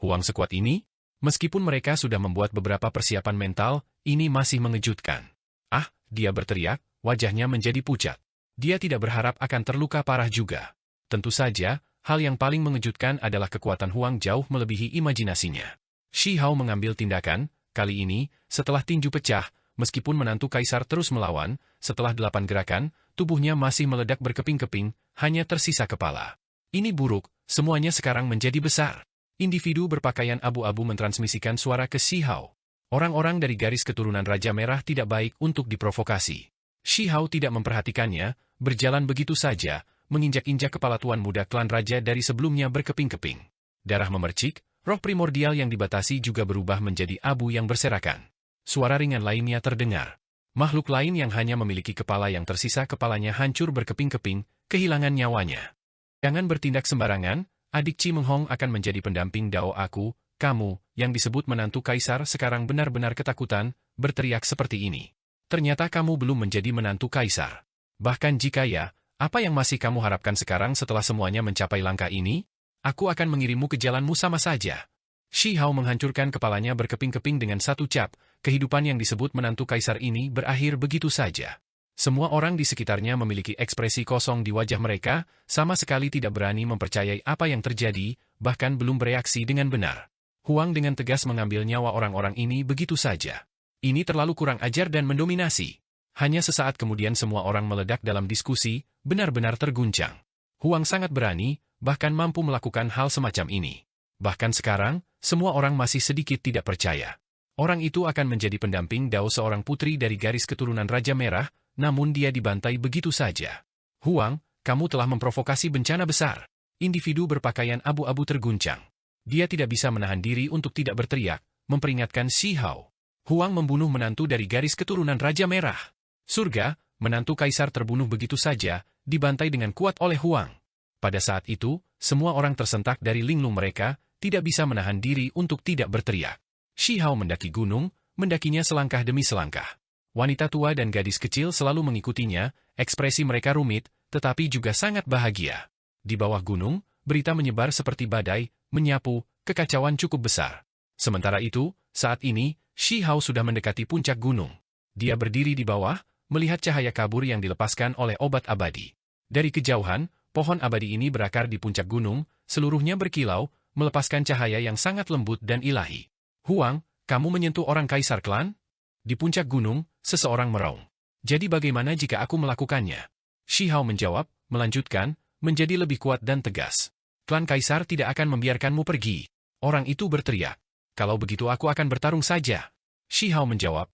Huang sekuat ini? Meskipun mereka sudah membuat beberapa persiapan mental, ini masih mengejutkan. Ah, dia berteriak, wajahnya menjadi pucat. Dia tidak berharap akan terluka parah juga. Tentu saja, hal yang paling mengejutkan adalah kekuatan Huang jauh melebihi imajinasinya. Shi Hao mengambil tindakan, kali ini, setelah tinju pecah, meskipun menantu kaisar terus melawan, setelah 8 gerakan, tubuhnya masih meledak berkeping-keping, hanya tersisa kepala. Ini buruk, semuanya sekarang menjadi besar. Individu berpakaian abu-abu mentransmisikan suara ke Shi Hao. Orang-orang dari garis keturunan Raja Merah tidak baik untuk diprovokasi. Shi Hao tidak memperhatikannya, berjalan begitu saja, menginjak-injak kepala tuan muda klan raja dari sebelumnya berkeping-keping. Darah memercik, roh primordial yang dibatasi juga berubah menjadi abu yang berserakan. Suara ringan lainnya terdengar. Makhluk lain yang hanya memiliki kepala yang tersisa kepalanya hancur berkeping-keping, kehilangan nyawanya. Jangan bertindak sembarangan, adik Chi Meng Hong akan menjadi pendamping Dao aku, kamu, yang disebut menantu kaisar sekarang benar-benar ketakutan, berteriak seperti ini. Ternyata kamu belum menjadi menantu kaisar. Bahkan jika ya, apa yang masih kamu harapkan sekarang setelah semuanya mencapai langkah ini? Aku akan mengirimmu ke jalanmu sama saja. Shi Hao menghancurkan kepalanya berkeping-keping dengan satu cap. Kehidupan yang disebut menantu kaisar ini berakhir begitu saja. Semua orang di sekitarnya memiliki ekspresi kosong di wajah mereka, sama sekali tidak berani mempercayai apa yang terjadi, bahkan belum bereaksi dengan benar. Huang dengan tegas mengambil nyawa orang-orang ini begitu saja. Ini terlalu kurang ajar dan mendominasi. Hanya sesaat kemudian semua orang meledak dalam diskusi, benar-benar terguncang. Huang sangat berani, bahkan mampu melakukan hal semacam ini. Bahkan sekarang, semua orang masih sedikit tidak percaya. Orang itu akan menjadi pendamping Dao seorang putri dari garis keturunan Raja Merah, namun dia dibantai begitu saja. Huang, kamu telah memprovokasi bencana besar. Individu berpakaian abu-abu terguncang. Dia tidak bisa menahan diri untuk tidak berteriak, memperingatkan Shi Hao. Huang membunuh menantu dari garis keturunan Raja Merah. Surga, menantu kaisar terbunuh begitu saja, dibantai dengan kuat oleh Huang. Pada saat itu, semua orang tersentak dari linglung mereka, tidak bisa menahan diri untuk tidak berteriak. Shi Hao mendaki gunung, mendakinya selangkah demi selangkah. Wanita tua dan gadis kecil selalu mengikutinya, ekspresi mereka rumit, tetapi juga sangat bahagia. Di bawah gunung, berita menyebar seperti badai, menyapu, kekacauan cukup besar. Sementara itu, saat ini, Shi Hao sudah mendekati puncak gunung. Dia berdiri di bawah, melihat cahaya kabur yang dilepaskan oleh obat abadi. Dari kejauhan, pohon abadi ini berakar di puncak gunung, seluruhnya berkilau, melepaskan cahaya yang sangat lembut dan ilahi. Huang, kamu menyentuh orang kaisar klan? Di puncak gunung, seseorang meraung. Jadi bagaimana jika aku melakukannya? Shi Hao menjawab, melanjutkan, menjadi lebih kuat dan tegas. Klan kaisar tidak akan membiarkanmu pergi. Orang itu berteriak. Kalau begitu aku akan bertarung saja. Shi Hao menjawab,